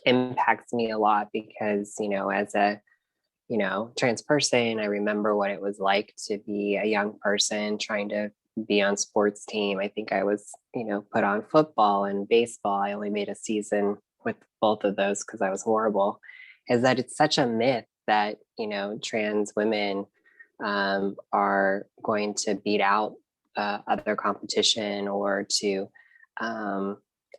impacts me a lot because, as a, trans person, I remember what it was like to be a young person trying to be on sports team. I think I was, put on football and baseball. I only made a season with both of those because I was horrible. Is that it's such a myth that, trans women are going to beat out other competition or to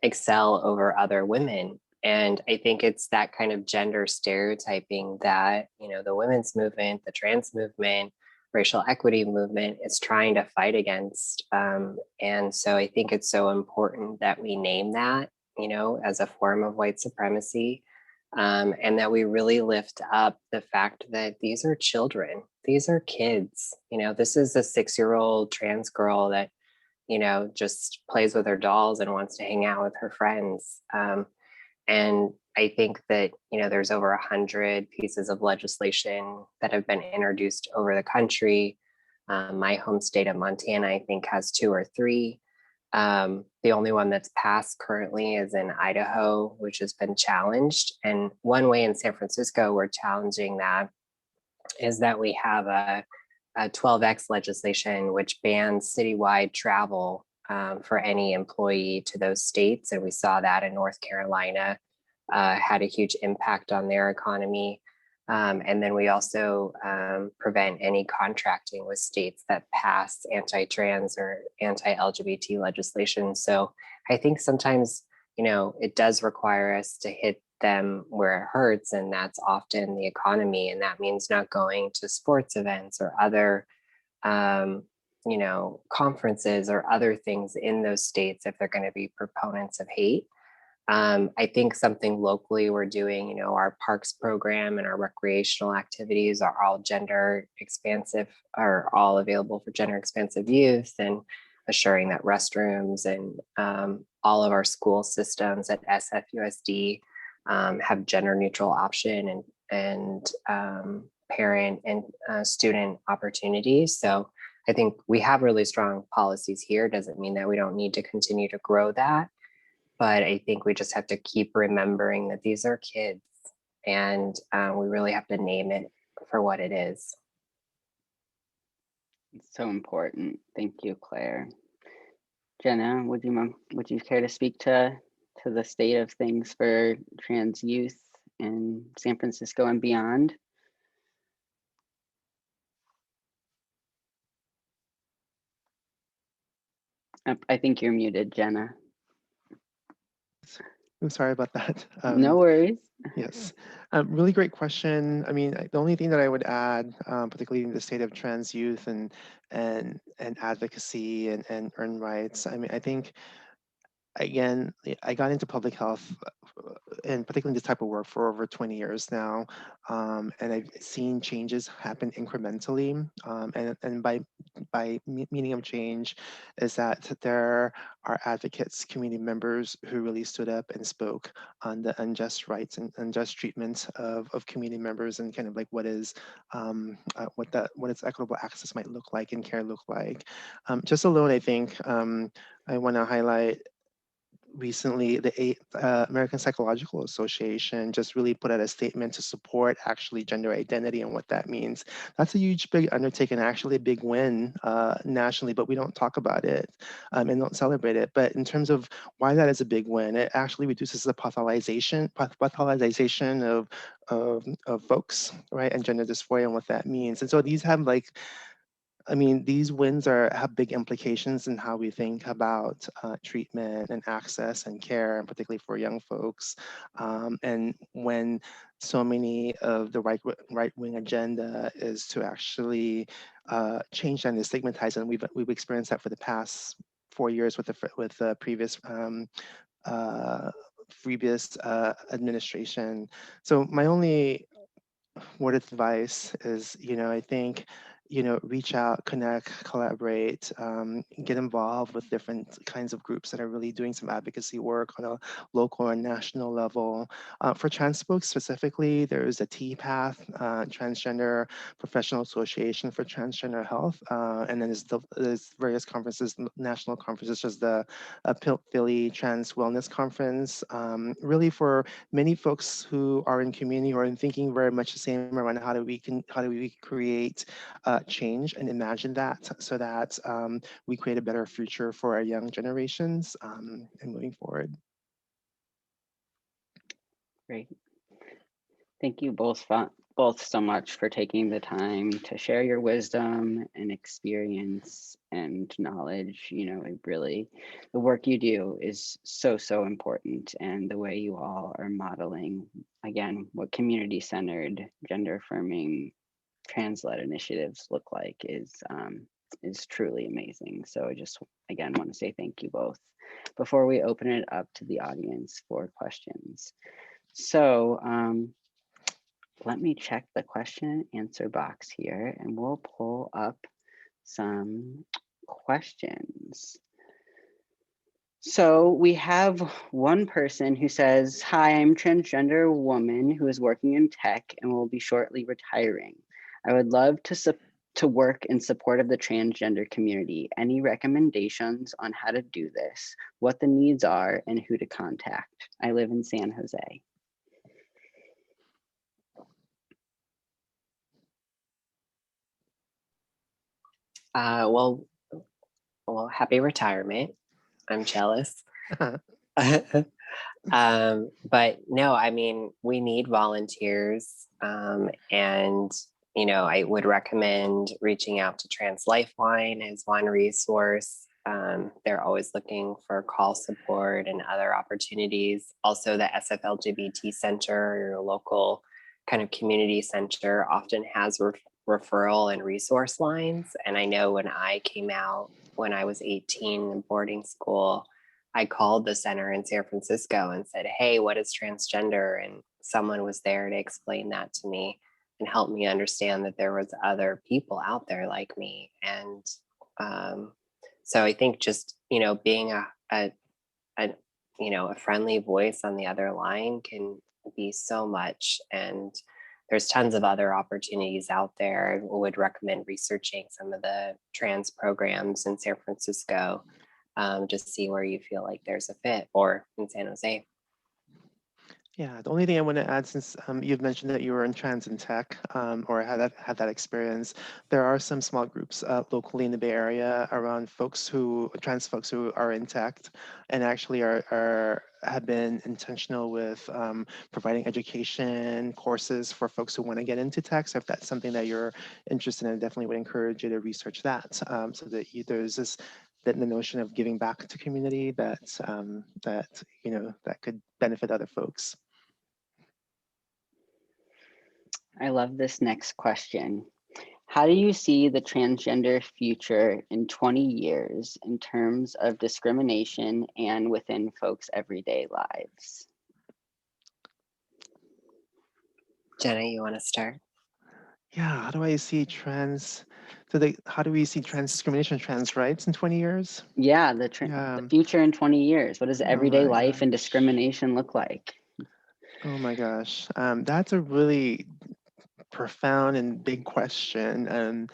excel over other women. And I think it's that kind of gender stereotyping that, the women's movement, the trans movement, racial equity movement is trying to fight against. And so I think it's so important that we name that, as a form of white supremacy. And that we really lift up the fact that these are children, these are kids. This is a 6-year-old trans girl that, just plays with her dolls and wants to hang out with her friends. And I think that, there's over 100 pieces of legislation that have been introduced over the country. My home state of Montana, I think, has 2 or 3. The only one that's passed currently is in Idaho, which has been challenged. And one way in San Francisco we're challenging that is that we have a 12X legislation, which bans citywide travel for any employee to those states. And we saw that in North Carolina, had a huge impact on their economy. And then we also prevent any contracting with states that pass anti-trans or anti-LGBT legislation. So I think sometimes, it does require us to hit them where it hurts, and that's often the economy. And that means not going to sports events or other, conferences or other things in those states if they're going to be proponents of hate. I think something locally we're doing, our parks program and our recreational activities are all gender expansive, are all available for gender expansive youth, and assuring that restrooms and all of our school systems at SFUSD have gender neutral option and parent and student opportunities. So I think we have really strong policies here. Doesn't mean that we don't need to continue to grow that. But I think we just have to keep remembering that these are kids, and we really have to name it for what it is. It's so important. Thank you, Claire. Jenna, would you care to speak to the state of things for trans youth in San Francisco and beyond? I think you're muted, Jenna. I'm sorry about that. No worries. Yes, really great question. I mean, the only thing that I would add, particularly in the state of trans youth and advocacy and earned rights. I mean, I think again, I got into public health and particularly this type of work for over 20 years now, and I've seen changes happen incrementally. And by meaning of change is that there are advocates, community members who really stood up and spoke on the unjust rights and unjust treatment of community members and kind of like what its equitable access might look like and care look like. Just alone, I think I want to highlight recently the American Psychological Association just really put out a statement to support actually gender identity and what that means. That's a huge, big undertaking, actually a big win nationally, but we don't talk about it and don't celebrate it. But in terms of why that is a big win, it actually reduces the pathologization of folks, right, and gender dysphoria and what that means. And so these have like, I mean, these wins have big implications in how we think about treatment and access and care, and particularly for young folks. And when so many of the right-wing agenda is to actually change and stigmatize, and we've experienced that for the past 4 years with the previous administration. So my only word of advice is, I think, reach out, connect, collaborate, get involved with different kinds of groups that are really doing some advocacy work on a local and national level. For trans folks specifically, there is a TPATH, Transgender Professional Association for Transgender Health, and then there's various conferences, national conferences, such as the Philly Trans Wellness Conference. Really for many folks who are in community or in thinking very much the same around how do we create change and imagine that so that we create a better future for our young generations and moving forward. Great. Thank you both so much for taking the time to share your wisdom and experience and knowledge. The work you do is so important, and the way you all are modeling, again, what community-centered, gender-affirming, trans-led initiatives look like is truly amazing. So I just, again, want to say thank you both before we open it up to the audience for questions. So let me check the question and answer box here, and we'll pull up some questions. So we have one person who says, "Hi, I'm a transgender woman who is working in tech and will be shortly retiring. I would love to work in support of the transgender community. Any recommendations on how to do this, what the needs are, and who to contact? I live in San Jose." Well, happy retirement. I'm jealous. But no, I mean, we need volunteers. And, I would recommend reaching out to Trans Lifeline as one resource. They're always looking for call support and other opportunities. Also, the SFLGBT Center, your local kind of community center, often has referral and resource lines. And I know when I came out, when I was 18 in boarding school, I called the center in San Francisco and said, "Hey, what is transgender?" And someone was there to explain that to me and help me understand that there was other people out there like me. And so I think just, being a friendly voice on the other line can be so much. And there's tons of other opportunities out there. I would recommend researching some of the trans programs in San Francisco, just see where you feel like there's a fit, or in San Jose. Yeah, the only thing I want to add, since you've mentioned that you were in trans and tech, or had that experience, there are some small groups locally in the Bay Area around trans folks who are in tech, and actually have been intentional with providing education courses for folks who want to get into tech. So if that's something that you're interested in, I definitely would encourage you to research that, so that there's this that the notion of giving back to community that that could benefit other folks. I love this next question. How do you see the transgender future in 20 years in terms of discrimination and within folks' everyday lives? Jenna, you want to start? Yeah, how do we see trans discrimination, trans rights in 20 years? Yeah, the future in 20 years. What does everyday life and discrimination look like? Oh my gosh, that's a really profound and big question. And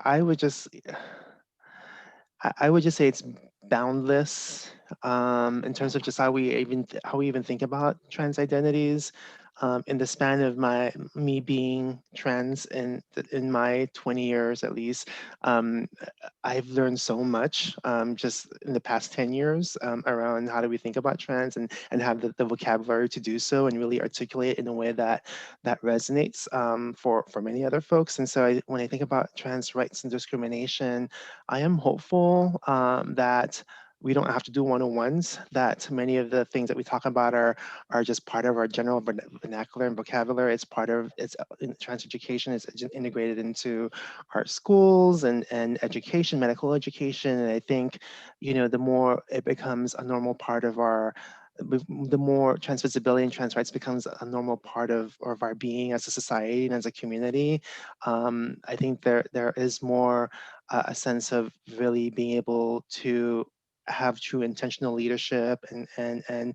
I would just say it's boundless in terms of just how we even think about trans identities. In the span of me being trans in my 20 years at least, I've learned so much just in the past 10 years around how do we think about trans, and have the vocabulary to do so and really articulate in a way that resonates for many other folks. And so when I think about trans rights and discrimination, I am hopeful that we don't have to do one-on-ones, that many of the things that we talk about are just part of our general vernacular and vocabulary. It's part of trans education is integrated into our schools and education, medical education. And I think, the more it becomes a normal part of the more trans visibility and trans rights becomes a normal part of our being as a society and as a community, I think there is more a sense of really being able to have true intentional leadership and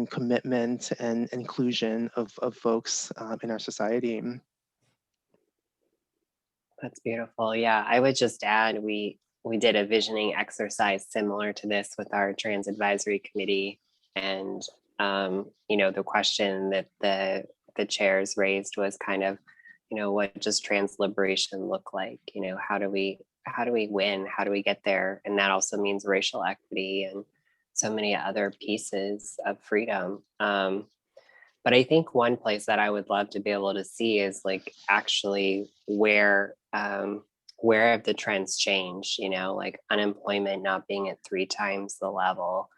commitment and inclusion of folks in our society. That's beautiful. Yeah, I would just add, we did a visioning exercise similar to this with our Trans Advisory Committee, and the question that the chairs raised was kind of, what does trans liberation look like? How do we win? How do we get there? And that also means racial equity and so many other pieces of freedom. But I think one place that I would love to be able to see is like actually where have the trends changed, like unemployment not being at 3 times the level,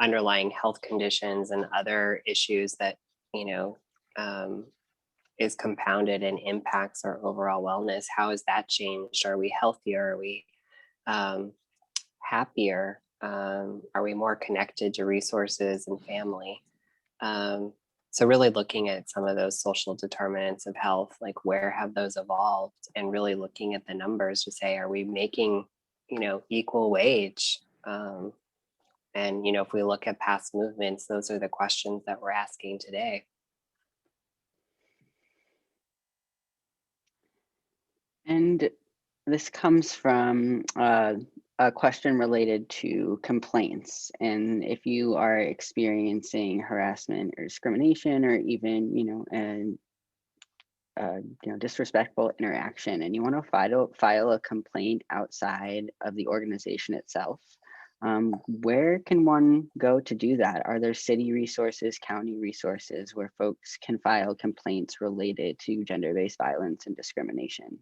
underlying health conditions and other issues that, is compounded and impacts our overall wellness. How has that changed? Are we healthier? Are we happier? Are we more connected to resources and family? So really looking at some of those social determinants of health, like where have those evolved, and really looking at the numbers to say, are we making, equal wage? And, if we look at past movements, those are the questions that we're asking today. And this comes from a question related to complaints. And if you are experiencing harassment or discrimination, or even, disrespectful interaction, and you want to file a complaint outside of the organization itself, where can one go to do that? Are there city resources, county resources where folks can file complaints related to gender-based violence and discrimination?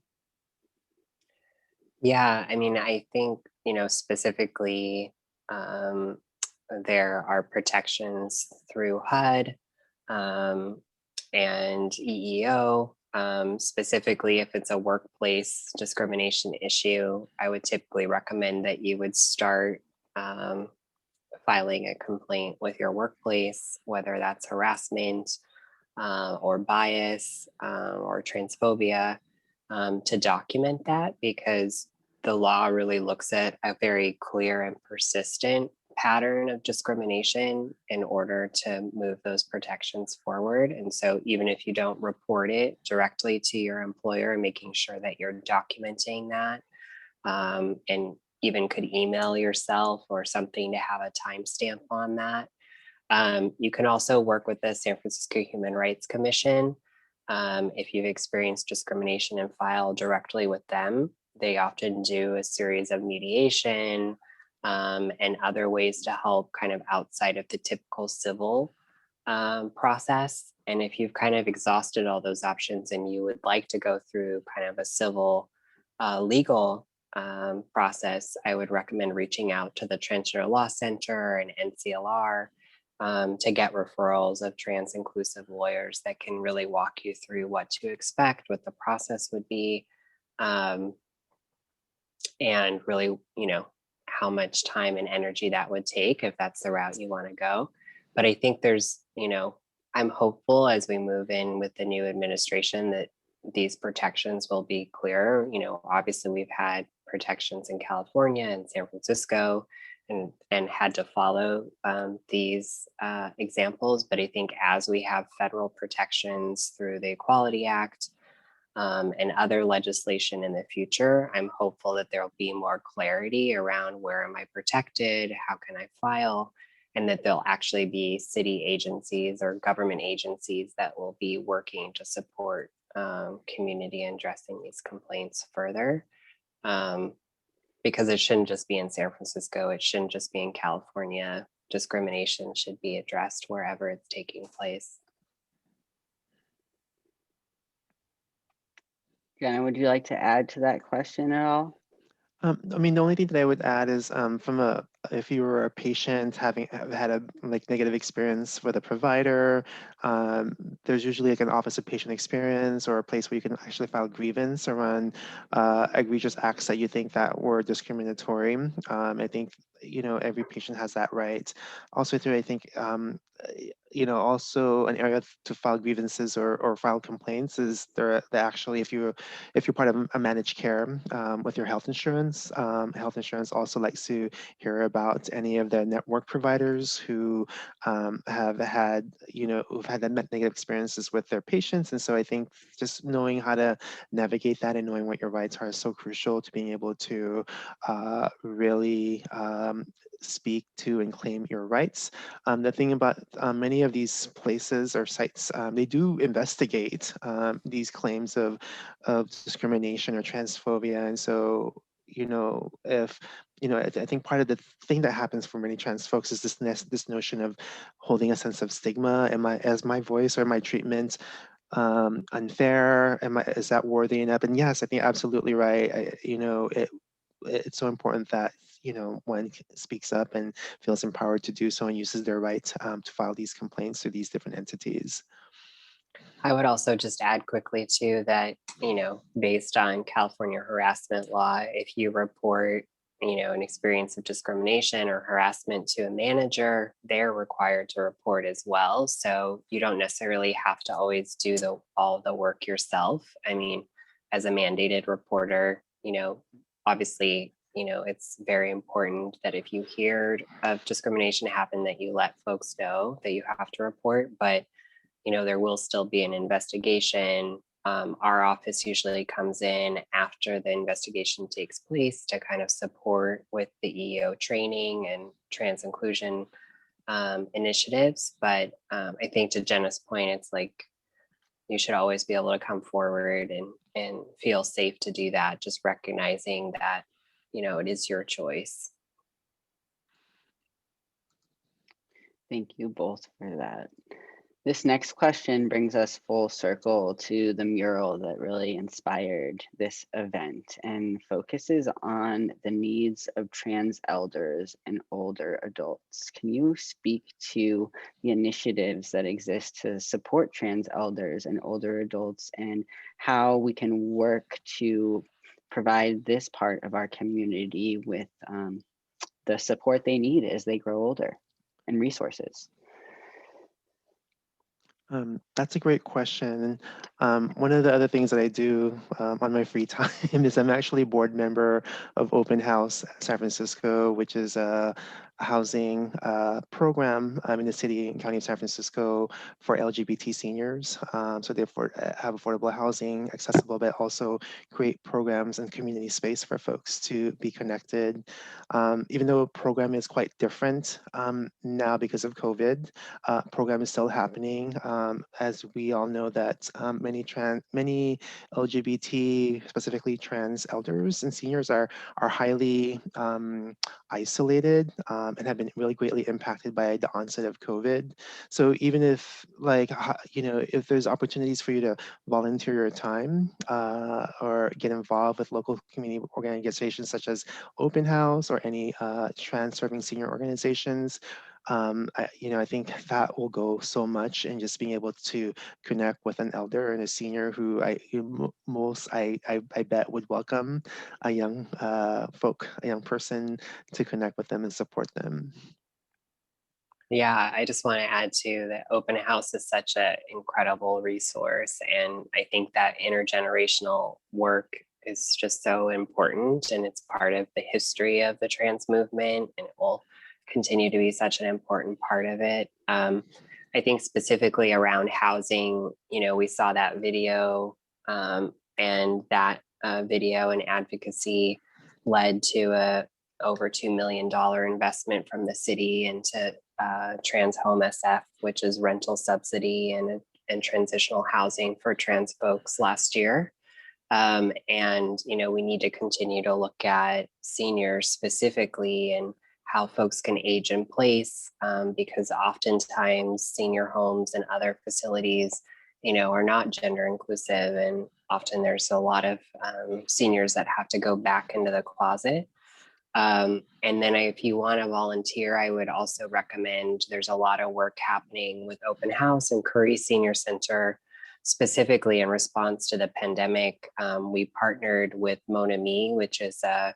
Yeah, I mean, I think, specifically, there are protections through HUD and EEO. Specifically, if it's a workplace discrimination issue, I would typically recommend that you would start filing a complaint with your workplace, whether that's harassment or bias or transphobia, to document that, because the law really looks at a very clear and persistent pattern of discrimination in order to move those protections forward. And so even if you don't report it directly to your employer, making sure that you're documenting that, and even could email yourself or something to have a timestamp on that. You can also work with the San Francisco Human Rights Commission. If you've experienced discrimination and file directly with them, they often do a series of mediation and other ways to help kind of outside of the typical civil process. And if you've kind of exhausted all those options and you would like to go through kind of a civil legal process, I would recommend reaching out to the Transgender Law Center and NCLR to get referrals of trans inclusive lawyers that can really walk you through what to expect, what the process would be, and really, you know, how much time and energy that would take if that's the route you want to go. But I think there's, you know, I'm hopeful as we move in with the new administration that these protections will be clearer. You know, obviously we've had protections in California and San Francisco and had to follow these examples. But I think as we have federal protections through the Equality Act and other legislation in the future, I'm hopeful that there'll be more clarity around where am I protected, how can I file, and that there'll actually be city agencies or government agencies that will be working to support community in addressing these complaints further. Because it shouldn't just be in San Francisco, it shouldn't just be in California. Discrimination should be addressed wherever it's taking place. Jenna, would you like to add to that question at all? I mean, the only thing that I would add is if you were a patient having had a negative experience with a provider, there's usually like an Office of Patient Experience or a place where you can actually file grievance around egregious acts that you think that were discriminatory. I think, you know, every patient has that right. Also, too, I think, you know, also an area to file grievances or file complaints is there actually, if you're part of a managed care with your health insurance also likes to hear about any of the network providers who have had, you know, who've had negative experiences with their patients. And so I think just knowing how to navigate that and knowing what your rights are is so crucial to being able to really speak to and claim your rights. The thing about many of these places or sites, they do investigate these claims of discrimination or transphobia. And so, you know, if, you know, I think part of the thing that happens for many trans folks is this notion of holding a sense of stigma. As my voice or my treatment unfair? Is that worthy enough? And yes, I think absolutely right. You know, it's so important that, you know, one speaks up and feels empowered to do so and uses their right to file these complaints to these different entities. I would also just add quickly too that, you know, based on California harassment law, if you report, you know, an experience of discrimination or harassment to a manager, they're required to report as well. So you don't necessarily have to always do all the work yourself. I mean, as a mandated reporter, you know, obviously, you know, it's very important that if you hear of discrimination happen, that you let folks know that you have to report. But, you know, there will still be an investigation. Our office usually comes in after the investigation takes place to kind of support with the EEO training and trans inclusion initiatives. But I think to Jenna's point, it's like you should always be able to come forward and feel safe to do that, just recognizing that, you know, it is your choice. Thank you both for that. This next question brings us full circle to the mural that really inspired this event and focuses on the needs of trans elders and older adults. Can you speak to the initiatives that exist to support trans elders and older adults and how we can work to provide this part of our community with the support they need as they grow older and resources? That's a great question. One of the other things that I do on my free time is I'm actually a board member of Open House San Francisco, which is a housing program in the city and county of San Francisco for LGBT seniors. So they have affordable housing, accessible, but also create programs and community space for folks to be connected. Even though a program is quite different now because of COVID, program is still happening. As we all know that many LGBT, specifically trans elders and seniors are highly isolated and have been really greatly impacted by the onset of COVID. So even if if there's opportunities for you to volunteer your time or get involved with local community organizations such as Open House or any trans serving senior organizations, I think that will go so much in just being able to connect with an elder and a senior who I bet would welcome a young a young person to connect with them and support them. Yeah, I just want to add to that open house is such an incredible resource. And I think that intergenerational work is just so important, and it's part of the history of the trans movement, and it will continue to be such an important part of it. I think specifically around housing, we saw that video, and that video and advocacy led to a over $2 million investment from the city into Trans Home SF, which is rental subsidy and transitional housing for trans folks last year. And we need to continue to look at seniors specifically and how folks can age in place, because oftentimes senior homes and other facilities, are not gender inclusive, and often there's a lot of seniors that have to go back into the closet. And then if you want to volunteer, I would also recommend, there's a lot of work happening with Open House and Curry Senior Center, specifically in response to the pandemic. We partnered with Mon Ami, which is a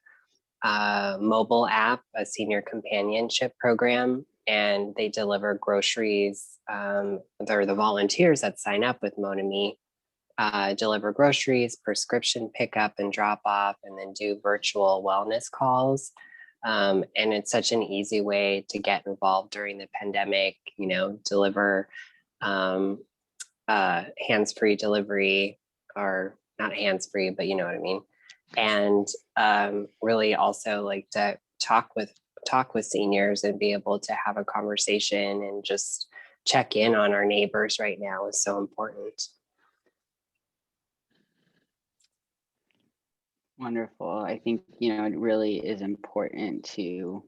mobile app, a senior companionship program, and they deliver groceries. They're the volunteers that sign up with Mon Ami. Deliver groceries, prescription pickup and drop off, and then do virtual wellness calls. And it's such an easy way to get involved during the pandemic, deliver hands-free delivery, or not hands-free, but you know what I mean. And really also like to talk with seniors and be able to have a conversation and just check in on our neighbors right now is so important. Wonderful. I think, it really is important to,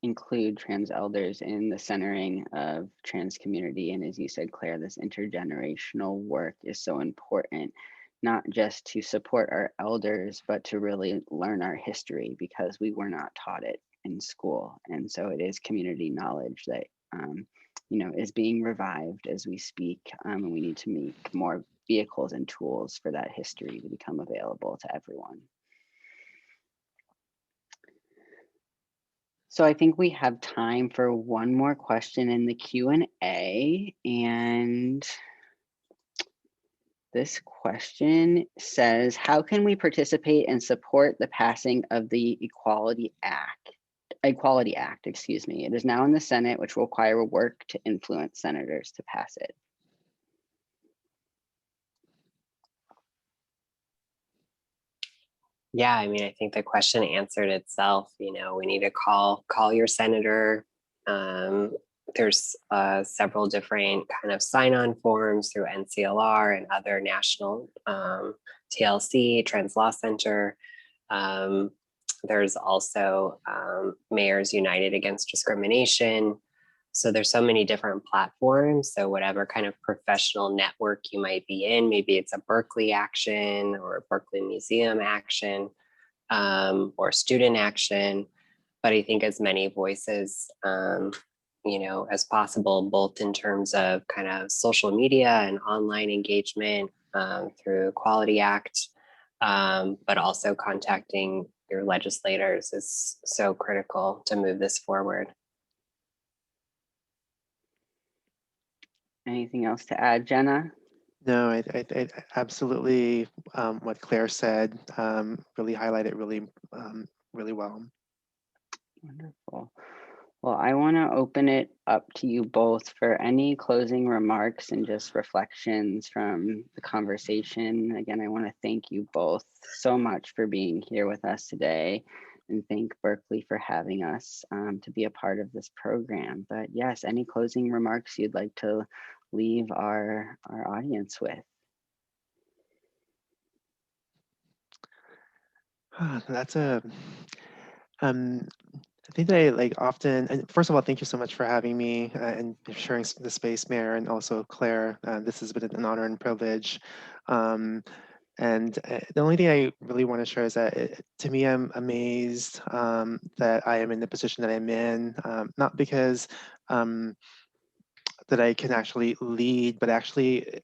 include trans elders in the centering of trans community. And as you said, Claire, this intergenerational work is so important, not just to support our elders, but to really learn our history, because we were not taught it in school. And so it is community knowledge that, is being revived as we speak. And we need to make more vehicles and tools for that history to become available to everyone. So I think we have time for one more question in the Q&A, and this question says, how can we participate and support the passing of the Equality Act? It is now in the Senate, which will require work to influence senators to pass it. Yeah, I mean, I think the question answered itself. We need to call your senator. There's several different kind of sign-on forms through NCLR and other national TLC, Trans Law Center. There's also Mayors United Against Discrimination. So there's so many different platforms. So whatever kind of professional network you might be in, maybe it's a Berkeley action or a Berkeley Museum action or student action. But I think as many voices, as possible, both in terms of kind of social media and online engagement through Equality Act, but also contacting your legislators is so critical to move this forward. Anything else to add, Jenna? No, I absolutely what Claire said really highlighted really well. Wonderful. Well, I want to open it up to you both for any closing remarks and just reflections from the conversation. Again, I want to thank you both so much for being here with us today, and thank Berkeley for having us to be a part of this program. But yes, any closing remarks you'd like to leave our audience with? That's a I think that I like often, and first of all, thank you so much for having me and sharing the space, Mayor, and also Claire. This has been an honor and privilege. And the only thing I really want to share is that to me, I'm amazed that I am in the position that I'm in, not because that I can actually lead, but actually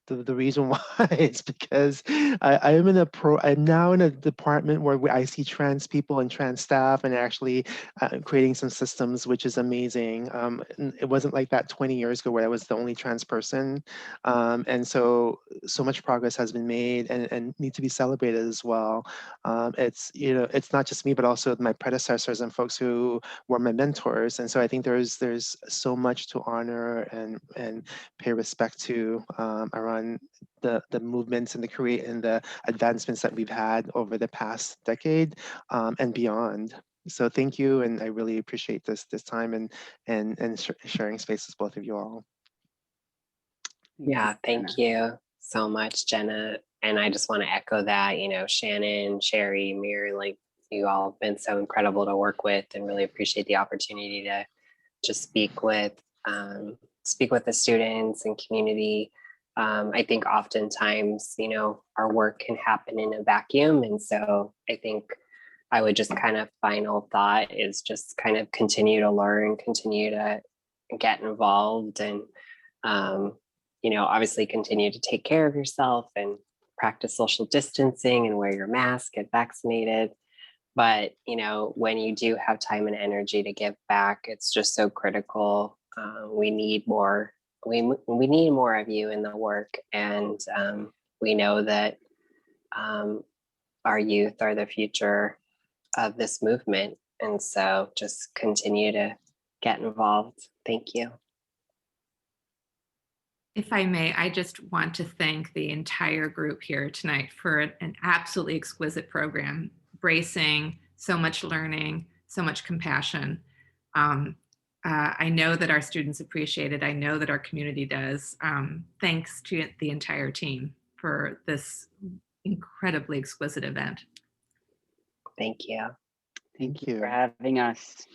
the reason why is because I am I'm now in a department where I see trans people and trans staff and actually creating some systems, which is amazing. It wasn't like that 20 years ago where I was the only trans person. And so much progress has been made and need to be celebrated as well. It's, you know, it's not just me, but also my predecessors and folks who were my mentors. And so I think there's so much to honor and pay respect to around the movements and the advancements that we've had over the past decade and beyond. So thank you, and I really appreciate this time and sharing space with both of you all. Yeah, thank you so much, Jenna. And I just want to echo that, you know, Shannon, Sherry, Mere, like you all have been so incredible to work with, and really appreciate the opportunity to just speak with the students and community. I think oftentimes, you know, our work can happen in a vacuum. And so I think I would just kind of final thought is just kind of continue to learn, continue to get involved, and, you know, obviously continue to take care of yourself and practice social distancing and wear your mask, get vaccinated. But, you know, when you do have time and energy to give back, it's just so critical. We need more. We need more of you in the work, and we know that our youth are the future of this movement. And so, just continue to get involved. Thank you. If I may, I just want to thank the entire group here tonight for an absolutely exquisite program, bracing so much learning, so much compassion. I know that our students appreciate it. I know that our community does. Thanks to the entire team for this incredibly exquisite event. Thank you. Thank you for having us.